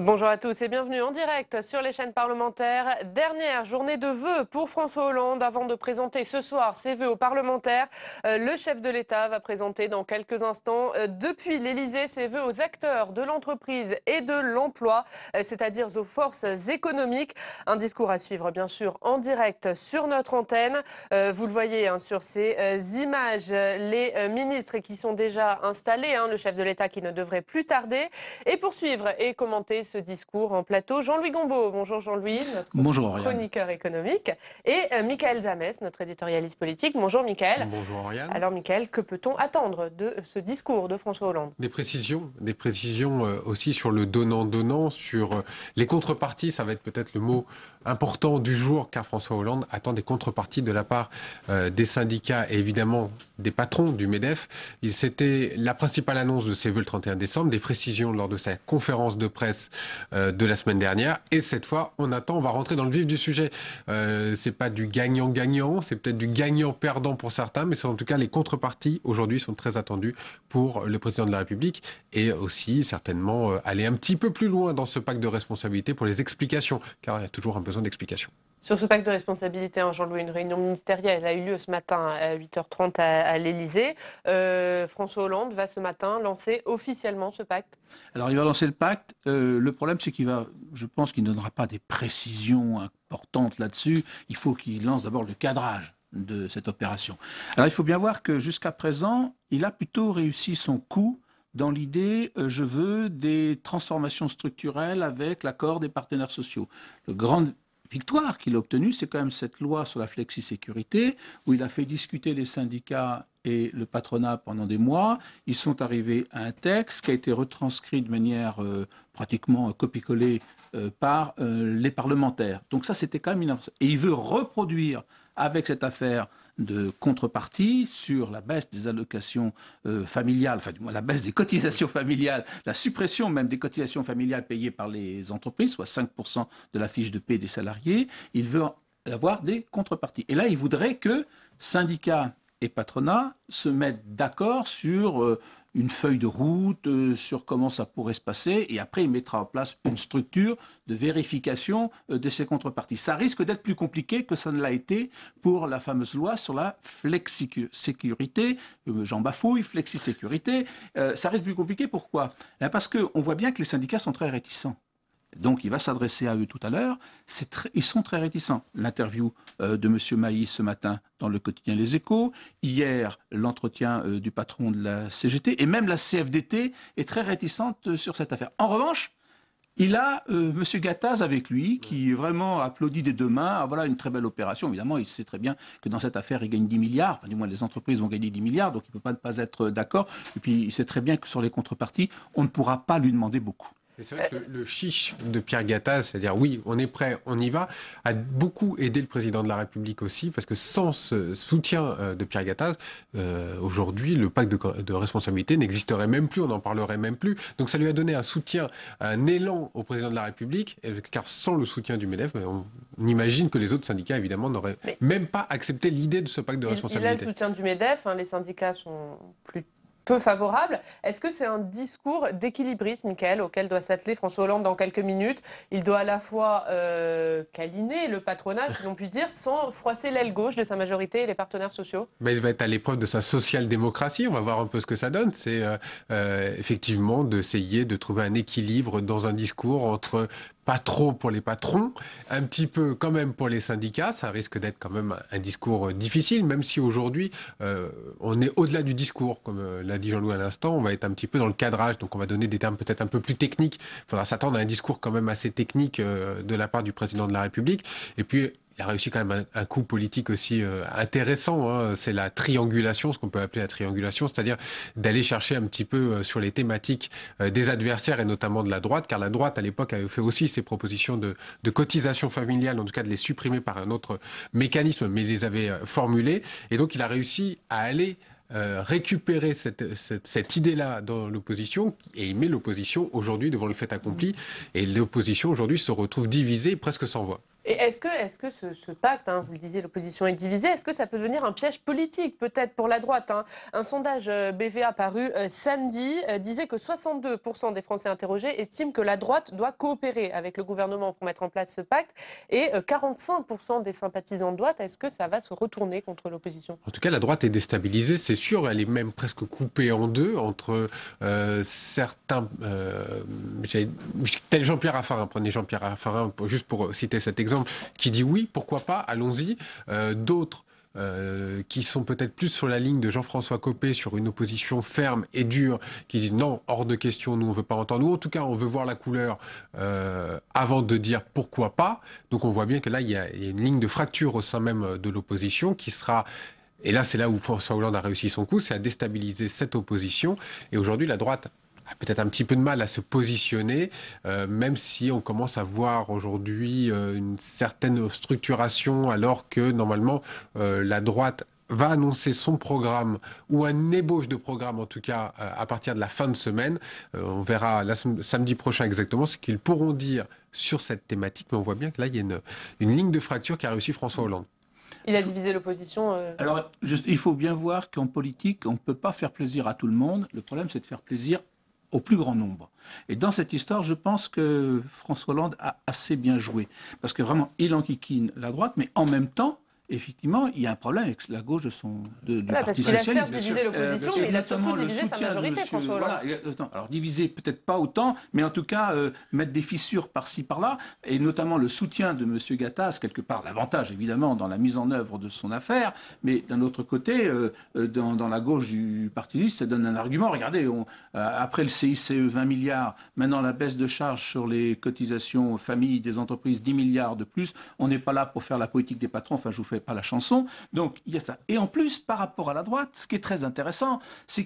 Bonjour à tous et bienvenue en direct sur les chaînes parlementaires. Dernière journée de vœux pour François Hollande avant de présenter ce soir ses vœux aux parlementaires. Le chef de l'État va présenter dans quelques instants depuis l'Élysée ses vœux aux acteurs de l'entreprise et de l'emploi, c'est-à-dire aux forces économiques. Un discours à suivre bien sûr en direct sur notre antenne. Vous le voyez sur ces images, les ministres qui sont déjà installés, le chef de l'État qui ne devrait plus tarder. Et poursuivre et commenter ce discours en plateau, Jean-Louis Gombault. Bonjour Jean-Louis, notre Bonjour Oriane. chroniqueur économique. Et Mickaël Zamès, notre éditorialiste politique. Bonjour Mickaël. Bonjour Oriane. Alors Mickaël, que peut-on attendre de ce discours de François Hollande? Des précisions aussi sur le donnant-donnant, sur les contreparties. Ça va être peut-être le mot important du jour, car François Hollande attend des contreparties de la part des syndicats et évidemment des patrons du MEDEF. C'était la principale annonce de ses vœux le 31 décembre, des précisions lors de sa conférence de presse de la semaine dernière. Et cette fois, on va rentrer dans le vif du sujet. C'est pas du gagnant-gagnant, c'est peut-être du gagnant-perdant pour certains, mais c'est en tout cas les contreparties aujourd'hui sont très attendues pour le président de la République et aussi certainement aller un petit peu plus loin dans ce pacte de responsabilité pour les explications, car il y a toujours un besoin d'explications. Sur ce pacte de responsabilité, Jean-Louis, une réunion ministérielle a eu lieu ce matin à 8h30 à l'Élysée. François Hollande va ce matin lancer officiellement ce pacte. Alors il va lancer le pacte. Le problème, c'est je pense qu'il ne donnera pas des précisions importantes là-dessus. Il faut qu'il lance d'abord le cadrage de cette opération. Alors il faut bien voir que jusqu'à présent, il a plutôt réussi son coup dans l'idée je veux des transformations structurelles avec l'accord des partenaires sociaux. Le grand victoire qu'il a obtenue, c'est quand même cette loi sur la flexi-sécurité, où il a fait discuter les syndicats et le patronat pendant des mois. Ils sont arrivés à un texte qui a été retranscrit de manière pratiquement copie-collée par les parlementaires. Donc ça, c'était quand même une avancée. Et il veut reproduire avec cette affaire de contrepartie sur la baisse des allocations familiales, enfin du moins la baisse des cotisations familiales, la suppression même des cotisations familiales payées par les entreprises, soit 5% de la fiche de paie des salariés. Il veut avoir des contreparties. Et là, il voudrait que syndicats et patronat se mettent d'accord sur une feuille de route, sur comment ça pourrait se passer, et après il mettra en place une structure de vérification de ces contreparties. Ça risque d'être plus compliqué que ça ne l'a été pour la fameuse loi sur la flexi-sécurité. J'en bafouille, flexi-sécurité. Ça risque plus compliqué, pourquoi? Parce qu'on voit bien que les syndicats sont très réticents. Donc il va s'adresser à eux tout à l'heure. Ils sont très réticents. L'interview de M. Maïs ce matin dans le quotidien Les Échos. Hier, l'entretien du patron de la CGT. Et même la CFDT est très réticente sur cette affaire. En revanche, il a M. Gattaz avec lui, qui vraiment applaudit des deux mains. Ah, voilà une très belle opération. Évidemment, il sait très bien que dans cette affaire, il gagne 10 milliards. Enfin, du moins, les entreprises vont gagner 10 milliards, donc il ne peut pas ne pas être d'accord. Et puis, il sait très bien que sur les contreparties, on ne pourra pas lui demander beaucoup. C'est vrai que le chiche de Pierre Gattaz, c'est-à-dire oui, on est prêt, on y va, a beaucoup aidé le président de la République aussi, parce que sans ce soutien de Pierre Gattaz, aujourd'hui, le pacte de responsabilité n'existerait même plus, on n'en parlerait même plus. Donc ça lui a donné un soutien, un élan au président de la République, car sans le soutien du MEDEF, on imagine que les autres syndicats, évidemment, n'auraient même pas accepté l'idée de ce pacte de responsabilité. Il a le soutien du MEDEF, les syndicats sont plus peu favorable. Est-ce que c'est un discours d'équilibrisme, Mickaël, auquel doit s'atteler François Hollande dans quelques minutes? Il doit à la fois câliner le patronat, si l'on peut dire, sans froisser l'aile gauche de sa majorité et les partenaires sociaux. Mais il va être à l'épreuve de sa social-démocratie. On va voir un peu ce que ça donne. C'est effectivement d'essayer de trouver un équilibre dans un discours entre pas trop pour les patrons, un petit peu quand même pour les syndicats. Ça risque d'être quand même un discours difficile, même si aujourd'hui, on est au-delà du discours. Comme l'a dit Jean-Louis à l'instant, on va être un petit peu dans le cadrage. Donc on va donner des termes peut-être un peu plus techniques. Il faudra s'attendre à un discours quand même assez technique de la part du président de la République. Et puis, il a réussi quand même un coup politique aussi intéressant. C'est la triangulation, ce qu'on peut appeler la triangulation, c'est-à-dire d'aller chercher un petit peu sur les thématiques des adversaires et notamment de la droite, car la droite à l'époque avait fait aussi ses propositions de cotisation familiale, en tout cas de les supprimer par un autre mécanisme, mais ils les avait formulées. Et donc il a réussi à aller récupérer cette idée-là dans l'opposition et il met l'opposition aujourd'hui devant le fait accompli. Et l'opposition aujourd'hui se retrouve divisée presque sans voix. Et est-ce que ce pacte, hein, vous le disiez, l'opposition est divisée, est-ce que ça peut devenir un piège politique, peut-être pour la droite, hein? Un sondage BVA paru samedi disait que 62% des Français interrogés estiment que la droite doit coopérer avec le gouvernement pour mettre en place ce pacte, et 45% des sympathisants de droite. Est-ce que ça va se retourner contre l'opposition? En tout cas, la droite est déstabilisée, c'est sûr. Elle est même presque coupée en deux entre certains... tel Jean-Pierre Raffarin, prenez Jean-Pierre Raffarin, juste pour citer cet exemple, qui dit oui, pourquoi pas, allons-y. D'autres qui sont peut-être plus sur la ligne de Jean-François Copé, sur une opposition ferme et dure, qui disent non, hors de question, nous on veut pas entendre, nous en tout cas on veut voir la couleur avant de dire pourquoi pas. Donc on voit bien que là il y a une ligne de fracture au sein même de l'opposition qui sera... Et là, c'est là où François Hollande a réussi son coup, c'est à déstabiliser cette opposition. Et aujourd'hui, la droite a peut-être un petit peu de mal à se positionner, même si on commence à voir aujourd'hui une certaine structuration, alors que normalement, la droite va annoncer son programme, ou un ébauche de programme en tout cas, à partir de la fin de semaine. On verra samedi prochain exactement ce qu'ils pourront dire sur cette thématique, mais on voit bien que là, il y a une ligne de fracture qui a réussi François Hollande. Il a divisé l'opposition. Alors, il faut bien voir qu'en politique, on ne peut pas faire plaisir à tout le monde. Le problème, c'est de faire plaisir au plus grand nombre. Et dans cette histoire, je pense que François Hollande a assez bien joué. Parce que vraiment, il enquiquine la droite, mais en même temps, effectivement, il y a un problème avec la gauche du Parti socialiste. Parce qu'il a certes socialiste. divisé l'opposition, mais il a surtout divisé sa majorité, François Hollande. Voilà, alors diviser peut-être pas autant, mais en tout cas mettre des fissures par-ci par-là, et notamment le soutien de M. Gattaz, quelque part l'avantage évidemment dans la mise en œuvre de son affaire, mais d'un autre côté, dans la gauche du Parti socialiste, ça donne un argument. Regardez, après le CICE 20 milliards, maintenant la baisse de charges sur les cotisations familles des entreprises 10 milliards de plus, on n'est pas là pour faire la politique des patrons, enfin je vous fais pas la chanson. Donc il y a ça. Et en plus, par rapport à la droite, ce qui est très intéressant, c'est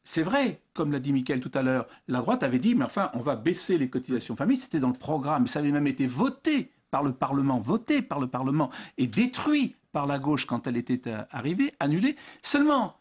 c'est vrai, comme l'a dit Mickaël tout à l'heure, la droite avait dit, mais enfin, on va baisser les cotisations famille, c'était dans le programme, ça avait même été voté par le Parlement, et détruit par la gauche quand elle était arrivée, annulé. Seulement,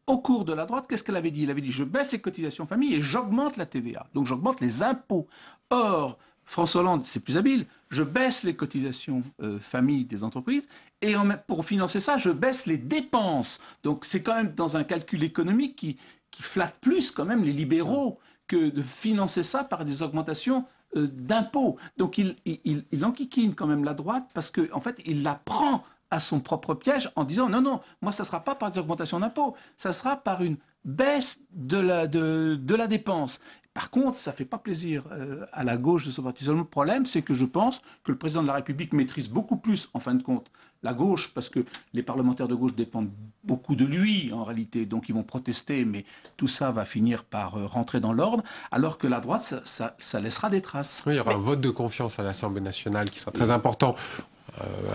au cours de la droite, qu'est-ce qu'elle avait dit? Elle avait dit, je baisse les cotisations famille et j'augmente la TVA, donc j'augmente les impôts. Or, François Hollande, c'est plus habile, je baisse les cotisations famille des entreprises et pour financer ça, je baisse les dépenses. Donc c'est quand même dans un calcul économique qui flatte plus quand même les libéraux que de financer ça par des augmentations d'impôts. Donc il enquiquine quand même la droite parce qu'en fait, il la prend à son propre piège en disant non, non, moi ça ne sera pas par des augmentations d'impôts, ça sera par une baisse de la dépense. Par contre, ça ne fait pas plaisir à la gauche de ce parti. Le problème, c'est que je pense que le président de la République maîtrise beaucoup plus, en fin de compte, la gauche, parce que les parlementaires de gauche dépendent beaucoup de lui, en réalité. Donc, ils vont protester, mais tout ça va finir par rentrer dans l'ordre, alors que la droite, ça laissera des traces. Oui, il y aura un vote de confiance à l'Assemblée nationale qui sera très important.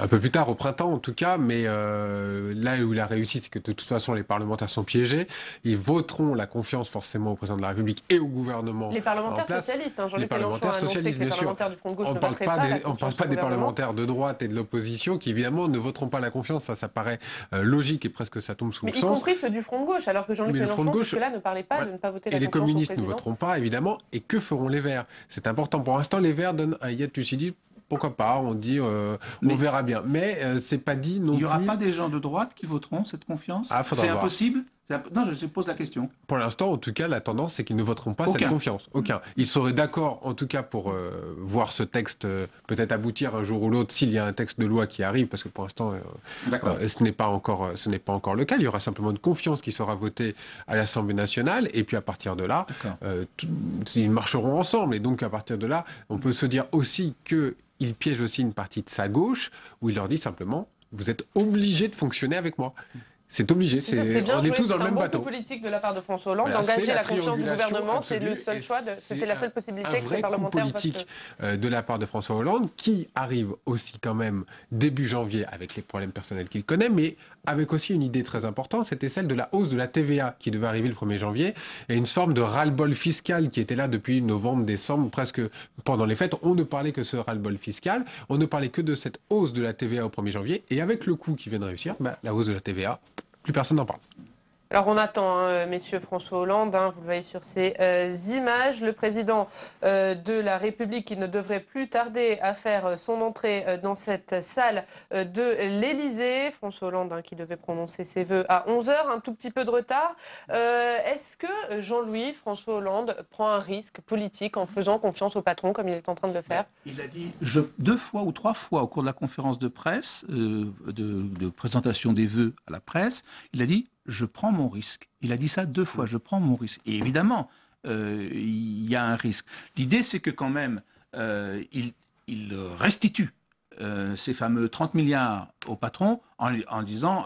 Un peu plus tard, au printemps en tout cas, mais là où il a réussi, c'est que de toute façon les parlementaires sont piégés. Ils voteront la confiance forcément au président de la République et au gouvernement. Les parlementaires socialistes, hein, les parlementaires socialistes, bien sûr. On ne parle pas des parlementaires de droite et de l'opposition qui évidemment ne voteront pas la confiance. Ça paraît logique et presque ça tombe sous le sens. Y compris ceux du Front de gauche, alors que Jean-Luc Mélenchon jusque-là ne parlait pas de ne pas voter la confiance au président. Et les communistes ne voteront pas évidemment. Et que feront les Verts? C'est important. Pour l'instant, les Verts donnent un Yet Lucidity. Pourquoi pas, on dit, on verra bien. Mais c'est pas dit non plus. Il n'y aura pas des gens de droite qui voteront cette confiance? C'est impossible? Non, je pose la question. Pour l'instant, en tout cas, la tendance, c'est qu'ils ne voteront pas cette confiance. Aucun. Ils seraient d'accord, en tout cas, pour voir ce texte peut-être aboutir un jour ou l'autre, s'il y a un texte de loi qui arrive, parce que pour l'instant, ce n'est pas encore le cas. Il y aura simplement une confiance qui sera votée à l'Assemblée nationale, et puis à partir de là, ils marcheront ensemble. Et donc, à partir de là, on peut se dire aussi qu'il piège aussi une partie de sa gauche, où il leur dit simplement, vous êtes obligés de fonctionner avec moi. C'est obligé, on est tous dans le même bateau. C'est un bon coup politique de la part de François Hollande d'engager la confiance du gouvernement, c'est le seul choix, c'était la seule possibilité que ces parlementaires votent. C'est un vrai coup politique de la part de François Hollande, qui arrive aussi quand même début janvier avec les problèmes personnels qu'il connaît, mais avec aussi une idée très importante, c'était celle de la hausse de la TVA qui devait arriver le 1er janvier, et une forme de ras-le-bol fiscal qui était là depuis novembre, décembre, presque pendant les fêtes. On ne parlait que ce ras-le-bol fiscal, on ne parlait que de cette hausse de la TVA au 1er janvier, et avec le coup qui vient de réussir, la hausse de la TVA, plus personne n'en parle. Alors on attend, hein, messieurs François Hollande, hein, vous le voyez sur ces images, le président de la République qui ne devrait plus tarder à faire son entrée dans cette salle de l'Élysée. François Hollande hein, qui devait prononcer ses vœux à 11 heures, un tout petit peu de retard. Est-ce que Jean-Louis François Hollande prend un risque politique en faisant confiance au patron comme il est en train de le faire? Il a dit 2 fois ou 3 fois au cours de la conférence de presse, de présentation des vœux à la presse, il a dit je prends mon risque. Il a dit ça 2 fois, je prends mon risque. Et évidemment, il y a un risque. L'idée, c'est que quand même, il restitue ces fameux 30 milliards au patron en disant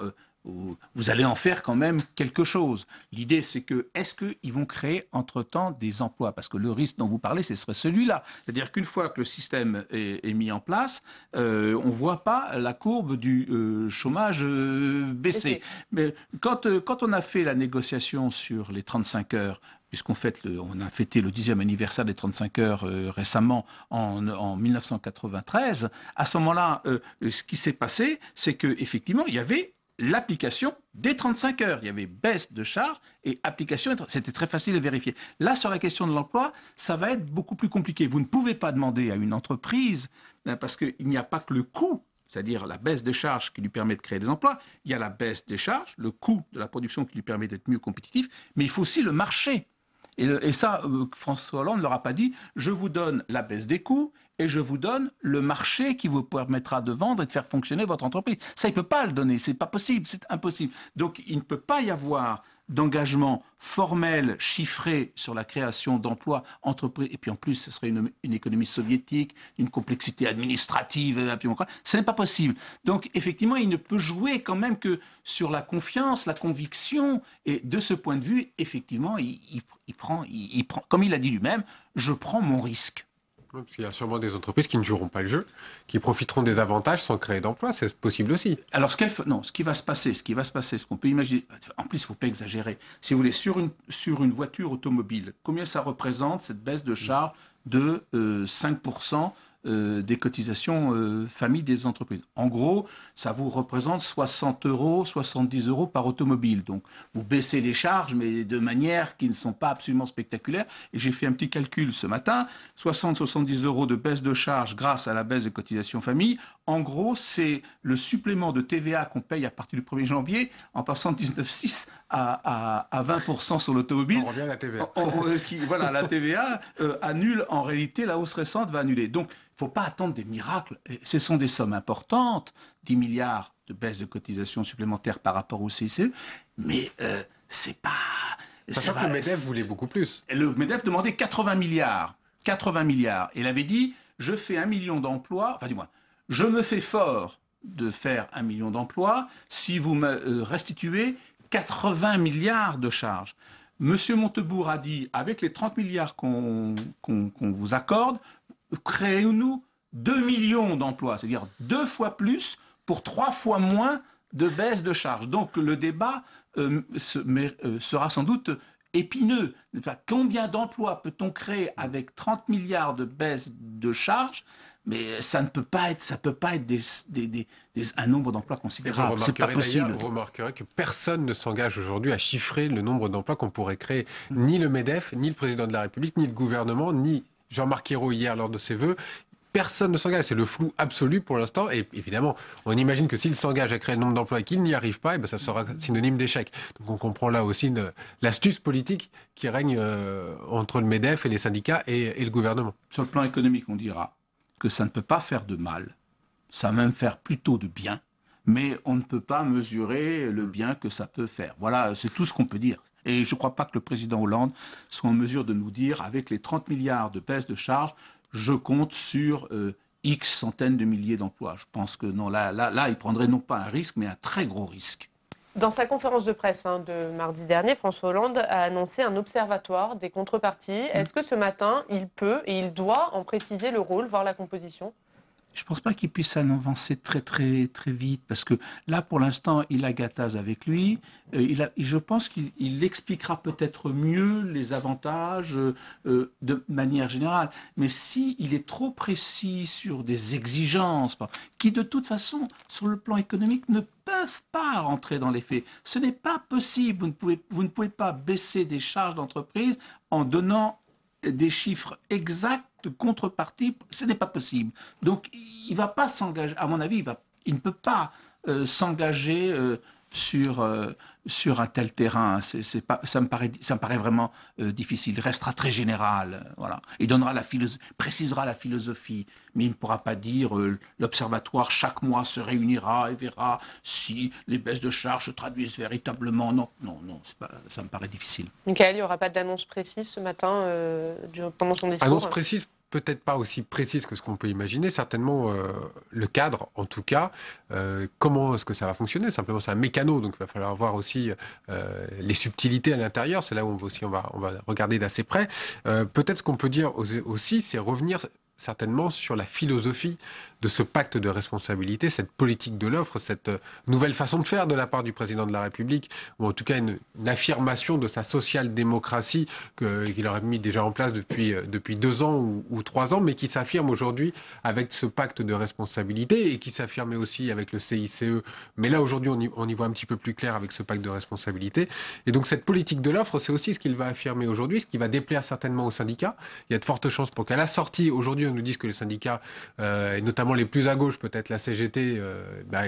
vous allez en faire quand même quelque chose. L'idée, c'est que, est-ce qu'ils vont créer entre-temps des emplois? Parce que le risque dont vous parlez, ce serait celui-là. C'est-à-dire qu'une fois que le système est mis en place, on ne voit pas la courbe du chômage baisser. Mais quand on a fait la négociation sur les 35 heures, puisqu'on on a fêté le 10e anniversaire des 35 heures récemment en 1993, à ce moment-là, ce qui s'est passé, c'est qu'effectivement, il y avait l'application des 35 heures. Il y avait baisse de charge et application. C'était très facile à vérifier. Là, sur la question de l'emploi, ça va être beaucoup plus compliqué. Vous ne pouvez pas demander à une entreprise, parce qu'il n'y a pas que le coût, c'est-à-dire la baisse des charges qui lui permet de créer des emplois. Il y a la baisse des charges, le coût de la production qui lui permet d'être mieux compétitif, mais il faut aussi le marché. Et ça, François Hollande ne leur a pas dit, je vous donne la baisse des coûts et je vous donne le marché qui vous permettra de vendre et de faire fonctionner votre entreprise. Ça, il ne peut pas le donner, c'est pas possible, c'est impossible. Donc, il ne peut pas y avoir d'engagement formel, chiffré sur la création d'emplois, entreprises, et puis en plus, ce serait une économie soviétique, une complexité administrative, ce n'est pas possible. Donc, effectivement, il ne peut jouer quand même que sur la confiance, la conviction, et de ce point de vue, effectivement, il prend, comme il a dit lui-même, je prends mon risque. Parce qu'il y a sûrement des entreprises qui ne joueront pas le jeu, qui profiteront des avantages sans créer d'emplois, c'est possible aussi. Alors, ce qui va se passer, ce qu'on peut imaginer, en plus, il ne faut pas exagérer. Si vous voulez, sur une voiture automobile, combien ça représente cette baisse de charge de 5% des cotisations famille des entreprises? En gros, ça vous représente 60 euros, 70 euros par automobile. Donc, vous baissez les charges, mais de manière qui ne sont pas absolument spectaculaires. Et j'ai fait un petit calcul ce matin. 60-70 euros de baisse de charges grâce à la baisse de cotisations famille. En gros, c'est le supplément de TVA qu'on paye à partir du 1er janvier, en passant de 19,6 à 20% sur l'automobile. On revient à la TVA. Voilà, la TVA annule, en réalité, la hausse récente va annuler. Donc, il ne faut pas attendre des miracles. Ce sont des sommes importantes, 10 milliards de baisse de cotisations supplémentaires par rapport au CICE, mais c'est pas... Sachant que le MEDEF voulait beaucoup plus. Le MEDEF demandait 80 milliards. 80 milliards. Il avait dit, je fais 1 million d'emplois, enfin dis-moi, je me fais fort de faire 1 million d'emplois si vous me restituez 80 milliards de charges. Monsieur Montebourg a dit, avec les 30 milliards qu'on vous accorde, créez-nous 2 millions d'emplois, c'est-à-dire 2 fois plus pour 3 fois moins de baisse de charges. Donc le débat sera sans doute épineux. Combien d'emplois peut-on créer avec 30 milliards de baisse de charges? Mais ça ne peut pas être, un nombre d'emplois considérable. C'est pas possible. Vous remarquerez que personne ne s'engage aujourd'hui à chiffrer le nombre d'emplois qu'on pourrait créer. Ni le MEDEF, ni le président de la République, ni le gouvernement, ni Jean-Marc Ayrault hier lors de ses vœux. Personne ne s'engage. C'est le flou absolu pour l'instant. Et évidemment, on imagine que s'il s'engage à créer le nombre d'emplois et qu'il n'y arrive pas, ça sera synonyme d'échec. Donc on comprend là aussi l'astuce politique qui règne entre le MEDEF et les syndicats et le gouvernement. Sur le plan économique, on dira que ça ne peut pas faire de mal, ça va même faire plutôt de bien, mais on ne peut pas mesurer le bien que ça peut faire. Voilà, c'est tout ce qu'on peut dire. Et je ne crois pas que le président Hollande soit en mesure de nous dire, avec les 30 milliards de baisse de charges, je compte sur X centaines de milliers d'emplois. Je pense que non, là, il prendrait non pas un risque, mais un très gros risque. Dans sa conférence de presse de mardi dernier, François Hollande a annoncé un observatoire des contreparties. Est-ce que ce matin, il peut et il doit en préciser le rôle, voire la composition? Je ne pense pas qu'il puisse en avancer très très très vite parce que là pour l'instant il a Gattaz avec lui. Je pense qu'il expliquera peut-être mieux les avantages de manière générale. Mais si il est trop précis sur des exigences qui de toute façon sur le plan économique ne peuvent pas rentrer dans les faits, ce n'est pas possible. Vous ne pouvez pas baisser des charges d'entreprise en donnant des chiffres exacts de contrepartie, ce n'est pas possible. Donc, il ne va pas s'engager, à mon avis, il ne peut pas s'engager sur un tel terrain. C'est pas, ça me paraît vraiment difficile. Il restera très général. Voilà. Il donnera précisera la philosophie, mais il ne pourra pas dire l'observatoire chaque mois se réunira et verra si les baisses de charges se traduisent véritablement. Non, non, non, ça me paraît difficile. Michael, il n'y aura pas d'annonce précise ce matin pendant son discours? Annonce précise, peut-être pas aussi précise que ce qu'on peut imaginer, certainement le cadre en tout cas, comment est-ce que ça va fonctionner, simplement c'est un mécano, donc il va falloir voir aussi les subtilités à l'intérieur, c'est là où on va regarder d'assez près. Peut-être ce qu'on peut dire aussi, c'est revenir certainement sur la philosophie de ce pacte de responsabilité, cette politique de l'offre, cette nouvelle façon de faire de la part du président de la République, ou en tout cas une affirmation de sa social-démocratie qu'il aurait mis déjà en place depuis 2 ans ou 3 ans, mais qui s'affirme aujourd'hui avec ce pacte de responsabilité et qui s'affirmait aussi avec le CICE. Mais là, aujourd'hui, on y voit un petit peu plus clair avec ce pacte de responsabilité. Et donc, cette politique de l'offre, c'est aussi ce qu'il va affirmer aujourd'hui, ce qui va déplaire certainement aux syndicats. Il y a de fortes chances pour qu'à la sortie, aujourd'hui, on nous dise que les syndicats, et notamment les plus à gauche, peut-être la CGT,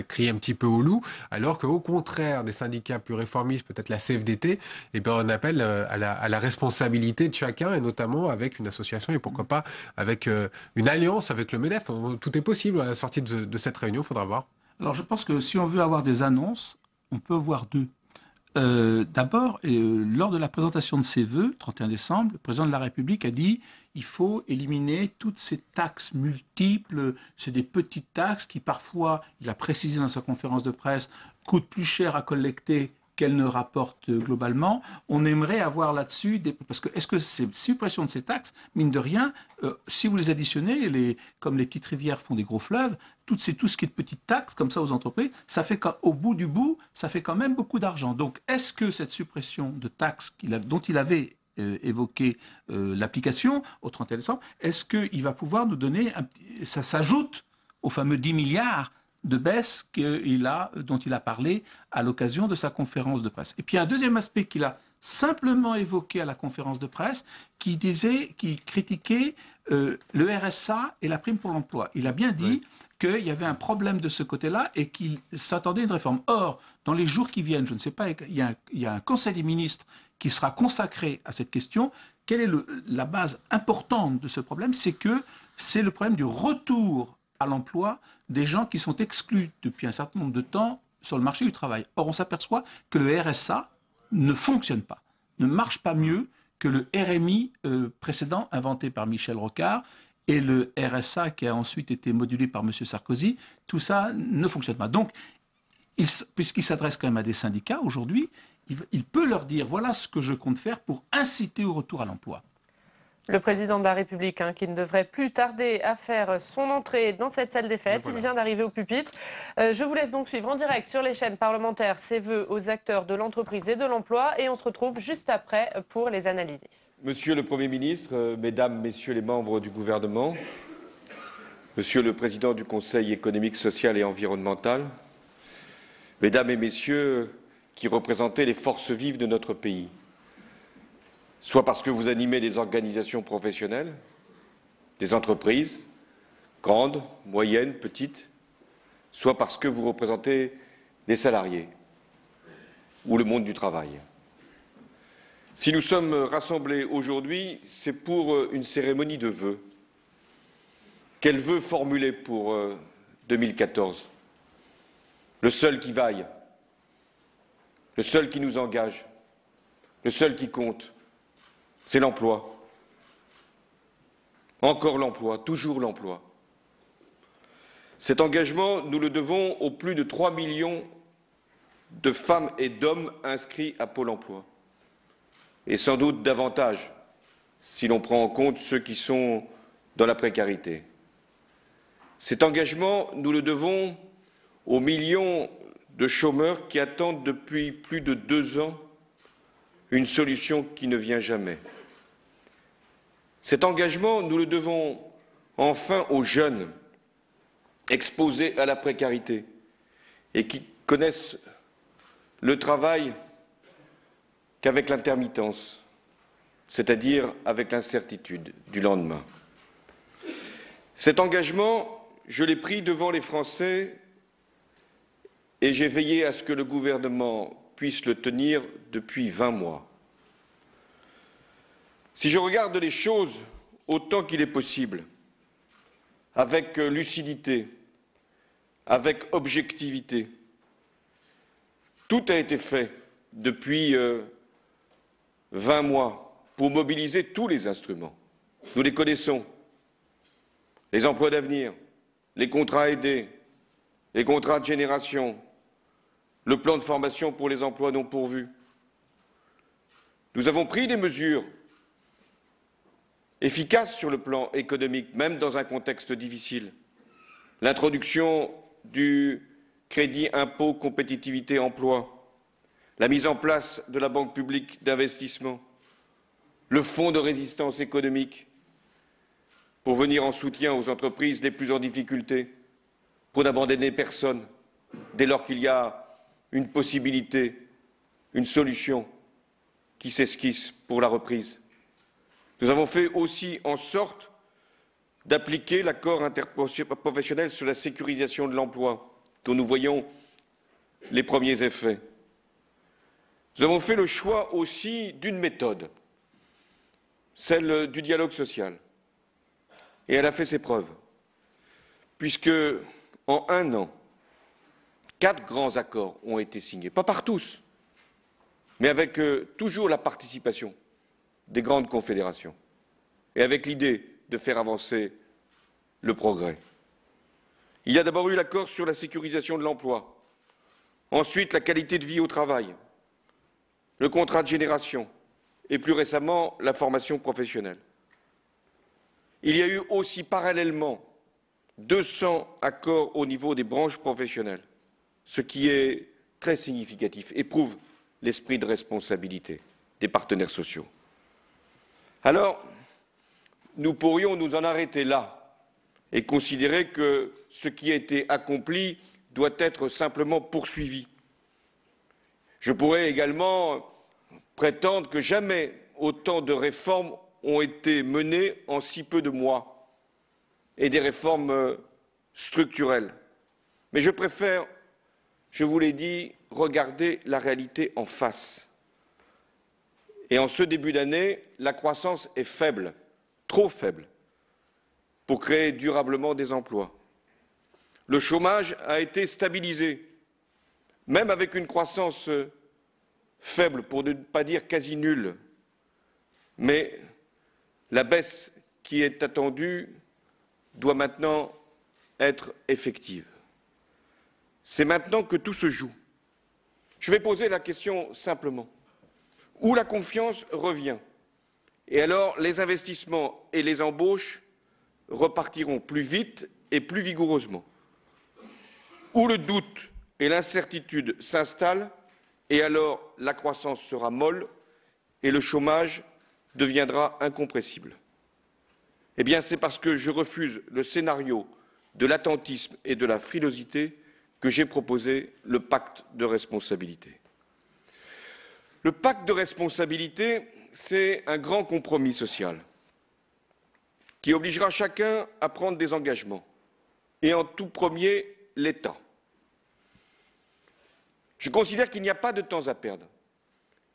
crient un petit peu au loup, alors qu'au contraire des syndicats plus réformistes, peut-être la CFDT, on appelle à la responsabilité de chacun, et notamment avec une association, et pourquoi pas avec une alliance avec le MEDEF. Tout est possible à la sortie de cette réunion, il faudra voir. Alors je pense que si on veut avoir des annonces, on peut voir deux. D'abord, lors de la présentation de ses vœux, 31 décembre, le président de la République a dit il faut éliminer toutes ces taxes multiples. C'est des petites taxes qui parfois, il a précisé dans sa conférence de presse, coûtent plus cher à collecter qu'elles ne rapportent globalement. On aimerait avoir là-dessus parce que est-ce que cette suppression de ces taxes, mine de rien, si vous les additionnez, comme les petites rivières font des gros fleuves, tout ce qui est de petites taxes comme ça aux entreprises, ça fait qu'au bout du bout, ça fait quand même beaucoup d'argent. Donc, est-ce que cette suppression de taxes dont il avait évoqué l'application au 31 décembre, est-ce qu'il va pouvoir nous donner ça s'ajoute aux fameux 10 milliards de baisse dont il a parlé à l'occasion de sa conférence de presse. Et puis un deuxième aspect qu'il a simplement évoqué à la conférence de presse, qui critiquait le RSA et la prime pour l'emploi. Il a bien dit qu'il y avait un problème de ce côté-là et qu'il s'attendait à une réforme. Or, dans les jours qui viennent, je ne sais pas, il y a un Conseil des ministres qui sera consacré à cette question. Quelle est la base importante de ce problème? C'est le problème du retour à l'emploi des gens qui sont exclus depuis un certain nombre de temps sur le marché du travail. Or, on s'aperçoit que le RSA ne fonctionne pas, ne marche pas mieux que le RMI précédent inventé par Michel Rocard et le RSA qui a ensuite été modulé par M. Sarkozy. Tout ça ne fonctionne pas. Donc, puisqu'il s'adresse quand même à des syndicats aujourd'hui, il peut leur dire voilà ce que je compte faire pour inciter au retour à l'emploi. Le président de la République, qui ne devrait plus tarder à faire son entrée dans cette salle des fêtes. Voilà. Il vient d'arriver au pupitre. Je vous laisse donc suivre en direct sur les chaînes parlementaires ses vœux aux acteurs de l'entreprise et de l'emploi. Et on se retrouve juste après pour les analyser. Monsieur le Premier ministre, Mesdames, Messieurs les membres du gouvernement, Monsieur le Président du Conseil économique, social et environnemental, Mesdames et Messieurs qui représentez les forces vives de notre pays, soit parce que vous animez des organisations professionnelles, des entreprises, grandes, moyennes, petites, soit parce que vous représentez des salariés ou le monde du travail. Si nous sommes rassemblés aujourd'hui, c'est pour une cérémonie de vœux. Quels vœux formuler pour 2014? Le seul qui vaille, le seul qui nous engage, le seul qui compte, c'est l'emploi. Encore l'emploi, toujours l'emploi. Cet engagement, nous le devons aux plus de 3 millions de femmes et d'hommes inscrits à Pôle emploi. Et sans doute davantage, si l'on prend en compte ceux qui sont dans la précarité. Cet engagement, nous le devons aux millions de chômeurs qui attendent depuis plus de 2 ans une solution qui ne vient jamais. Cet engagement, nous le devons enfin aux jeunes exposés à la précarité et qui connaissent le travail qu'avec l'intermittence, c'est-à-dire avec l'incertitude du lendemain. Cet engagement, je l'ai pris devant les Français et j'ai veillé à ce que le gouvernement puisse le tenir depuis 20 mois. Si je regarde les choses autant qu'il est possible, avec lucidité, avec objectivité, tout a été fait depuis 20 mois pour mobiliser tous les instruments. Nous les connaissons. Les emplois d'avenir, les contrats aidés, les contrats de génération, le plan de formation pour les emplois non pourvus. Nous avons pris des mesures efficaces sur le plan économique, même dans un contexte difficile. L'introduction du crédit impôt compétitivité emploi, la mise en place de la Banque publique d'investissement, le fonds de résistance économique pour venir en soutien aux entreprises les plus en difficulté, pour n'abandonner personne dès lors qu'il y a une possibilité, une solution qui s'esquisse pour la reprise. Nous avons fait aussi en sorte d'appliquer l'accord interprofessionnel sur la sécurisation de l'emploi, dont nous voyons les premiers effets. Nous avons fait le choix aussi d'une méthode, celle du dialogue social. Et elle a fait ses preuves, puisque en 1 an, 4 grands accords ont été signés, pas par tous, mais avec toujours la participation des grandes confédérations, et avec l'idée de faire avancer le progrès. Il y a d'abord eu l'accord sur la sécurisation de l'emploi, ensuite la qualité de vie au travail, le contrat de génération, et plus récemment la formation professionnelle. Il y a eu aussi parallèlement 200 accords au niveau des branches professionnelles, ce qui est très significatif et prouve l'esprit de responsabilité des partenaires sociaux. Alors, nous pourrions nous en arrêter là et considérer que ce qui a été accompli doit être simplement poursuivi. Je pourrais également prétendre que jamais autant de réformes ont été menées en si peu de mois, et des réformes structurelles. Mais je préfère, je vous l'ai dit, regarder la réalité en face. Et en ce début d'année, la croissance est faible, trop faible, pour créer durablement des emplois. Le chômage a été stabilisé, même avec une croissance faible, pour ne pas dire quasi nulle. Mais la baisse qui est attendue doit maintenant être effective. C'est maintenant que tout se joue. Je vais poser la question simplement. Où la confiance revient, et alors les investissements et les embauches repartiront plus vite et plus vigoureusement. Où le doute et l'incertitude s'installent, et alors la croissance sera molle et le chômage deviendra incompressible. Eh bien, c'est parce que je refuse le scénario de l'attentisme et de la frilosité que j'ai proposé le pacte de responsabilité. Le pacte de responsabilité, c'est un grand compromis social qui obligera chacun à prendre des engagements, et en tout premier, l'État. Je considère qu'il n'y a pas de temps à perdre,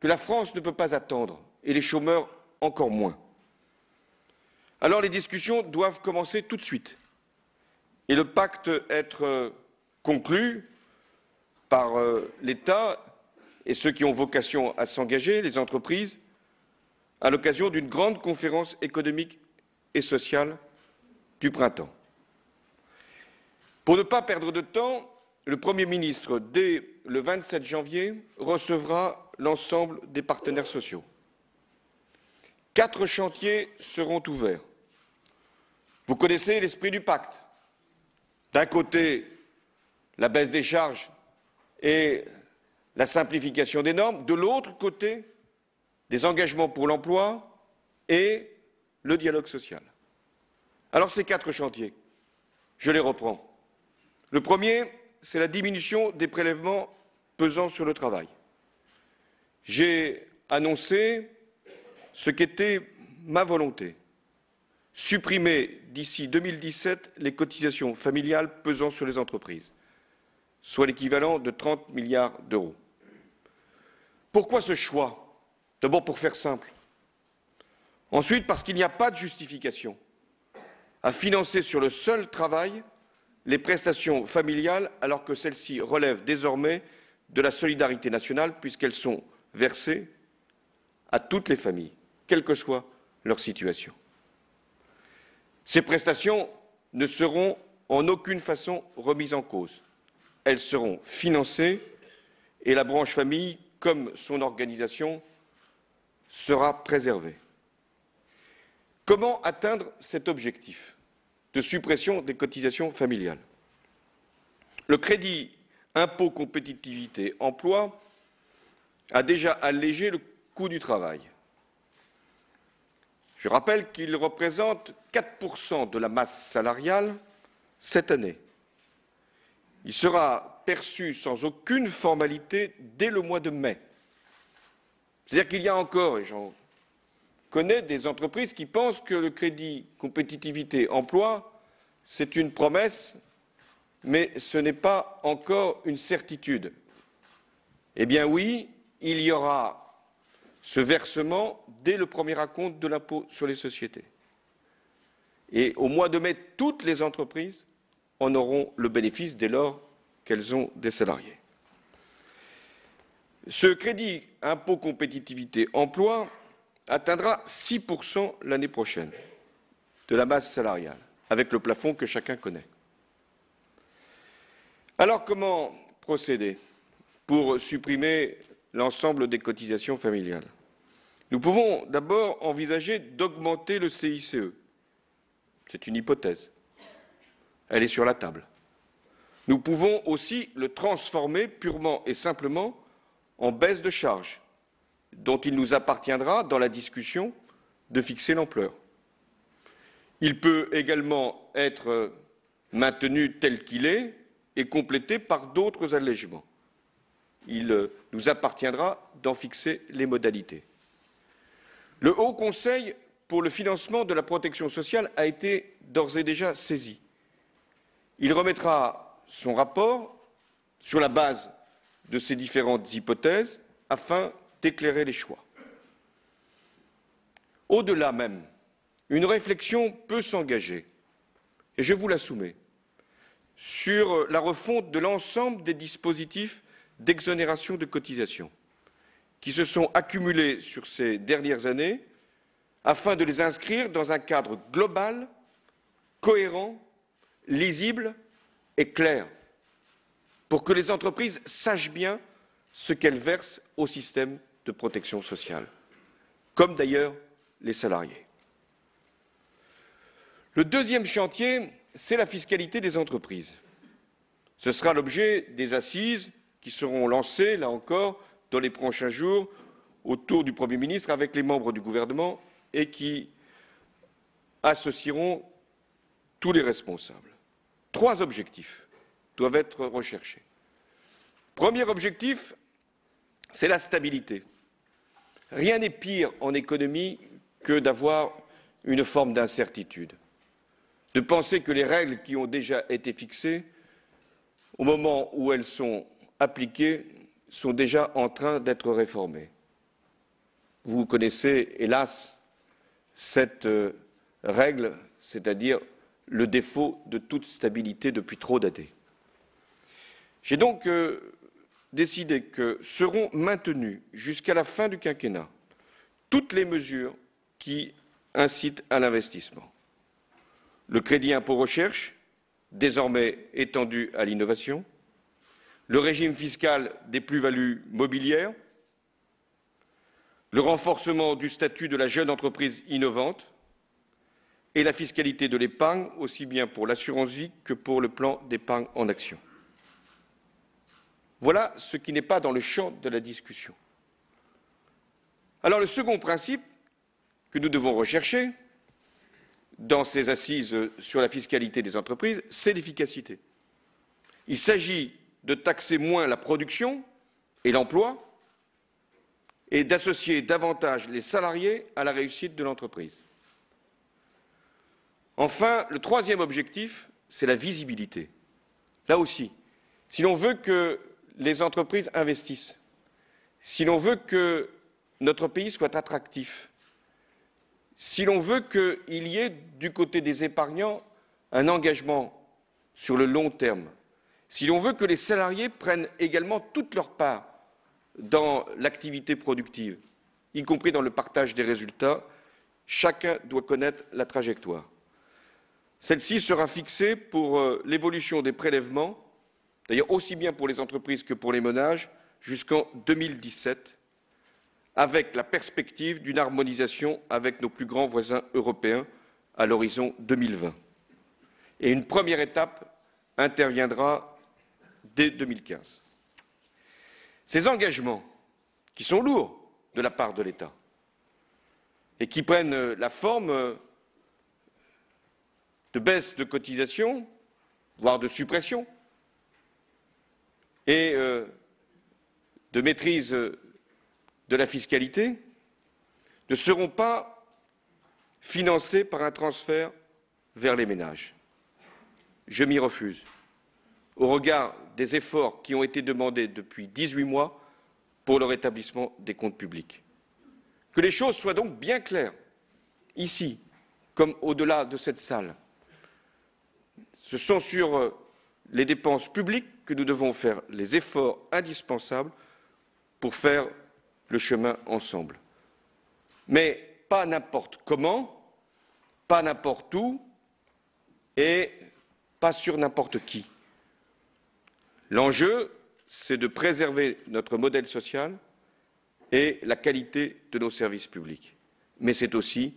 que la France ne peut pas attendre, et les chômeurs encore moins. Alors les discussions doivent commencer tout de suite, et le pacte être conclu par l'État et ceux qui ont vocation à s'engager, les entreprises, à l'occasion d'une grande conférence économique et sociale du printemps. Pour ne pas perdre de temps, le Premier ministre, dès le 27 janvier, recevra l'ensemble des partenaires sociaux. 4 chantiers seront ouverts. Vous connaissez l'esprit du pacte. D'un côté, la baisse des charges et la simplification des normes, de l'autre côté, des engagements pour l'emploi et le dialogue social. Alors ces 4 chantiers, je les reprends. Le premier, c'est la diminution des prélèvements pesant sur le travail. J'ai annoncé ce qu'était ma volonté: supprimer d'ici 2017 les cotisations familiales pesant sur les entreprises, soit l'équivalent de 30 milliards d'euros. Pourquoi ce choix? D'abord pour faire simple. Ensuite parce qu'il n'y a pas de justification à financer sur le seul travail les prestations familiales alors que celles-ci relèvent désormais de la solidarité nationale puisqu'elles sont versées à toutes les familles, quelle que soit leur situation. Ces prestations ne seront en aucune façon remises en cause. Elles seront financées et la branche famille, comme son organisation, sera préservée. Comment atteindre cet objectif de suppression des cotisations familiales? Le crédit impôt compétitivité emploi a déjà allégé le coût du travail. Je rappelle qu'il représente 4% de la masse salariale cette année. Il sera perçu sans aucune formalité dès le mois de mai. C'est-à-dire qu'il y a encore, et j'en connais, des entreprises qui pensent que le crédit compétitivité emploi, c'est une promesse, mais ce n'est pas encore une certitude. Eh bien oui, il y aura ce versement dès le premier acompte de l'impôt sur les sociétés. Et au mois de mai, toutes les entreprises en auront le bénéfice dès lors qu'elles ont des salariés. Ce crédit impôt compétitivité emploi atteindra 6% l'année prochaine de la masse salariale, avec le plafond que chacun connaît. Alors comment procéder pour supprimer l'ensemble des cotisations familiales? Nous pouvons d'abord envisager d'augmenter le CICE. C'est une hypothèse. Elle est sur la table. Nous pouvons aussi le transformer purement et simplement en baisse de charges, dont il nous appartiendra, dans la discussion, de fixer l'ampleur. Il peut également être maintenu tel qu'il est et complété par d'autres allègements. Il nous appartiendra d'en fixer les modalités. Le Haut Conseil pour le financement de la protection sociale a été d'ores et déjà saisi. Il remettra son rapport sur la base de ces différentes hypothèses afin d'éclairer les choix. Au-delà même, une réflexion peut s'engager, et je vous la soumets, sur la refonte de l'ensemble des dispositifs d'exonération de cotisations qui se sont accumulés sur ces dernières années afin de les inscrire dans un cadre global, cohérent, lisible et clair, pour que les entreprises sachent bien ce qu'elles versent au système de protection sociale, comme d'ailleurs les salariés. Le deuxième chantier, c'est la fiscalité des entreprises. Ce sera l'objet des assises qui seront lancées, là encore, dans les prochains jours, autour du Premier ministre avec les membres du gouvernement et qui associeront tous les responsables. 3 objectifs doivent être recherchés. Premier objectif, c'est la stabilité. Rien n'est pire en économie que d'avoir une forme d'incertitude, de penser que les règles qui ont déjà été fixées, au moment où elles sont appliquées, sont déjà en train d'être réformées. Vous connaissez, hélas, cette règle, c'est-à-dire le défaut de toute stabilité depuis trop d'années. J'ai donc décidé que seront maintenues jusqu'à la fin du quinquennat toutes les mesures qui incitent à l'investissement. Le crédit impôt recherche, désormais étendu à l'innovation, le régime fiscal des plus-values mobilières, le renforcement du statut de la jeune entreprise innovante et la fiscalité de l'épargne, aussi bien pour l'assurance vie que pour le plan d'épargne en action. Voilà ce qui n'est pas dans le champ de la discussion. Alors le second principe que nous devons rechercher dans ces assises sur la fiscalité des entreprises, c'est l'efficacité. Il s'agit de taxer moins la production et l'emploi et d'associer davantage les salariés à la réussite de l'entreprise. Enfin, le troisième objectif, c'est la visibilité. Là aussi, si l'on veut que les entreprises investissent, si l'on veut que notre pays soit attractif, si l'on veut qu'il y ait du côté des épargnants un engagement sur le long terme, si l'on veut que les salariés prennent également toute leur part dans l'activité productive, y compris dans le partage des résultats, chacun doit connaître la trajectoire. Celle-ci sera fixée pour l'évolution des prélèvements, d'ailleurs aussi bien pour les entreprises que pour les ménages, jusqu'en 2017, avec la perspective d'une harmonisation avec nos plus grands voisins européens à l'horizon 2020. Et une première étape interviendra dès 2015. Ces engagements, qui sont lourds de la part de l'État et qui prennent la forme de baisse de cotisations, voire de suppression, et de maîtrise de la fiscalité, ne seront pas financés par un transfert vers les ménages. Je m'y refuse, au regard des efforts qui ont été demandés depuis 18 mois pour le rétablissement des comptes publics. Que les choses soient donc bien claires, ici comme au-delà de cette salle. Ce sont sur les dépenses publiques que nous devons faire les efforts indispensables pour faire le chemin ensemble. Mais pas n'importe comment, pas n'importe où et pas sur n'importe qui. L'enjeu, c'est de préserver notre modèle social et la qualité de nos services publics. Mais c'est aussi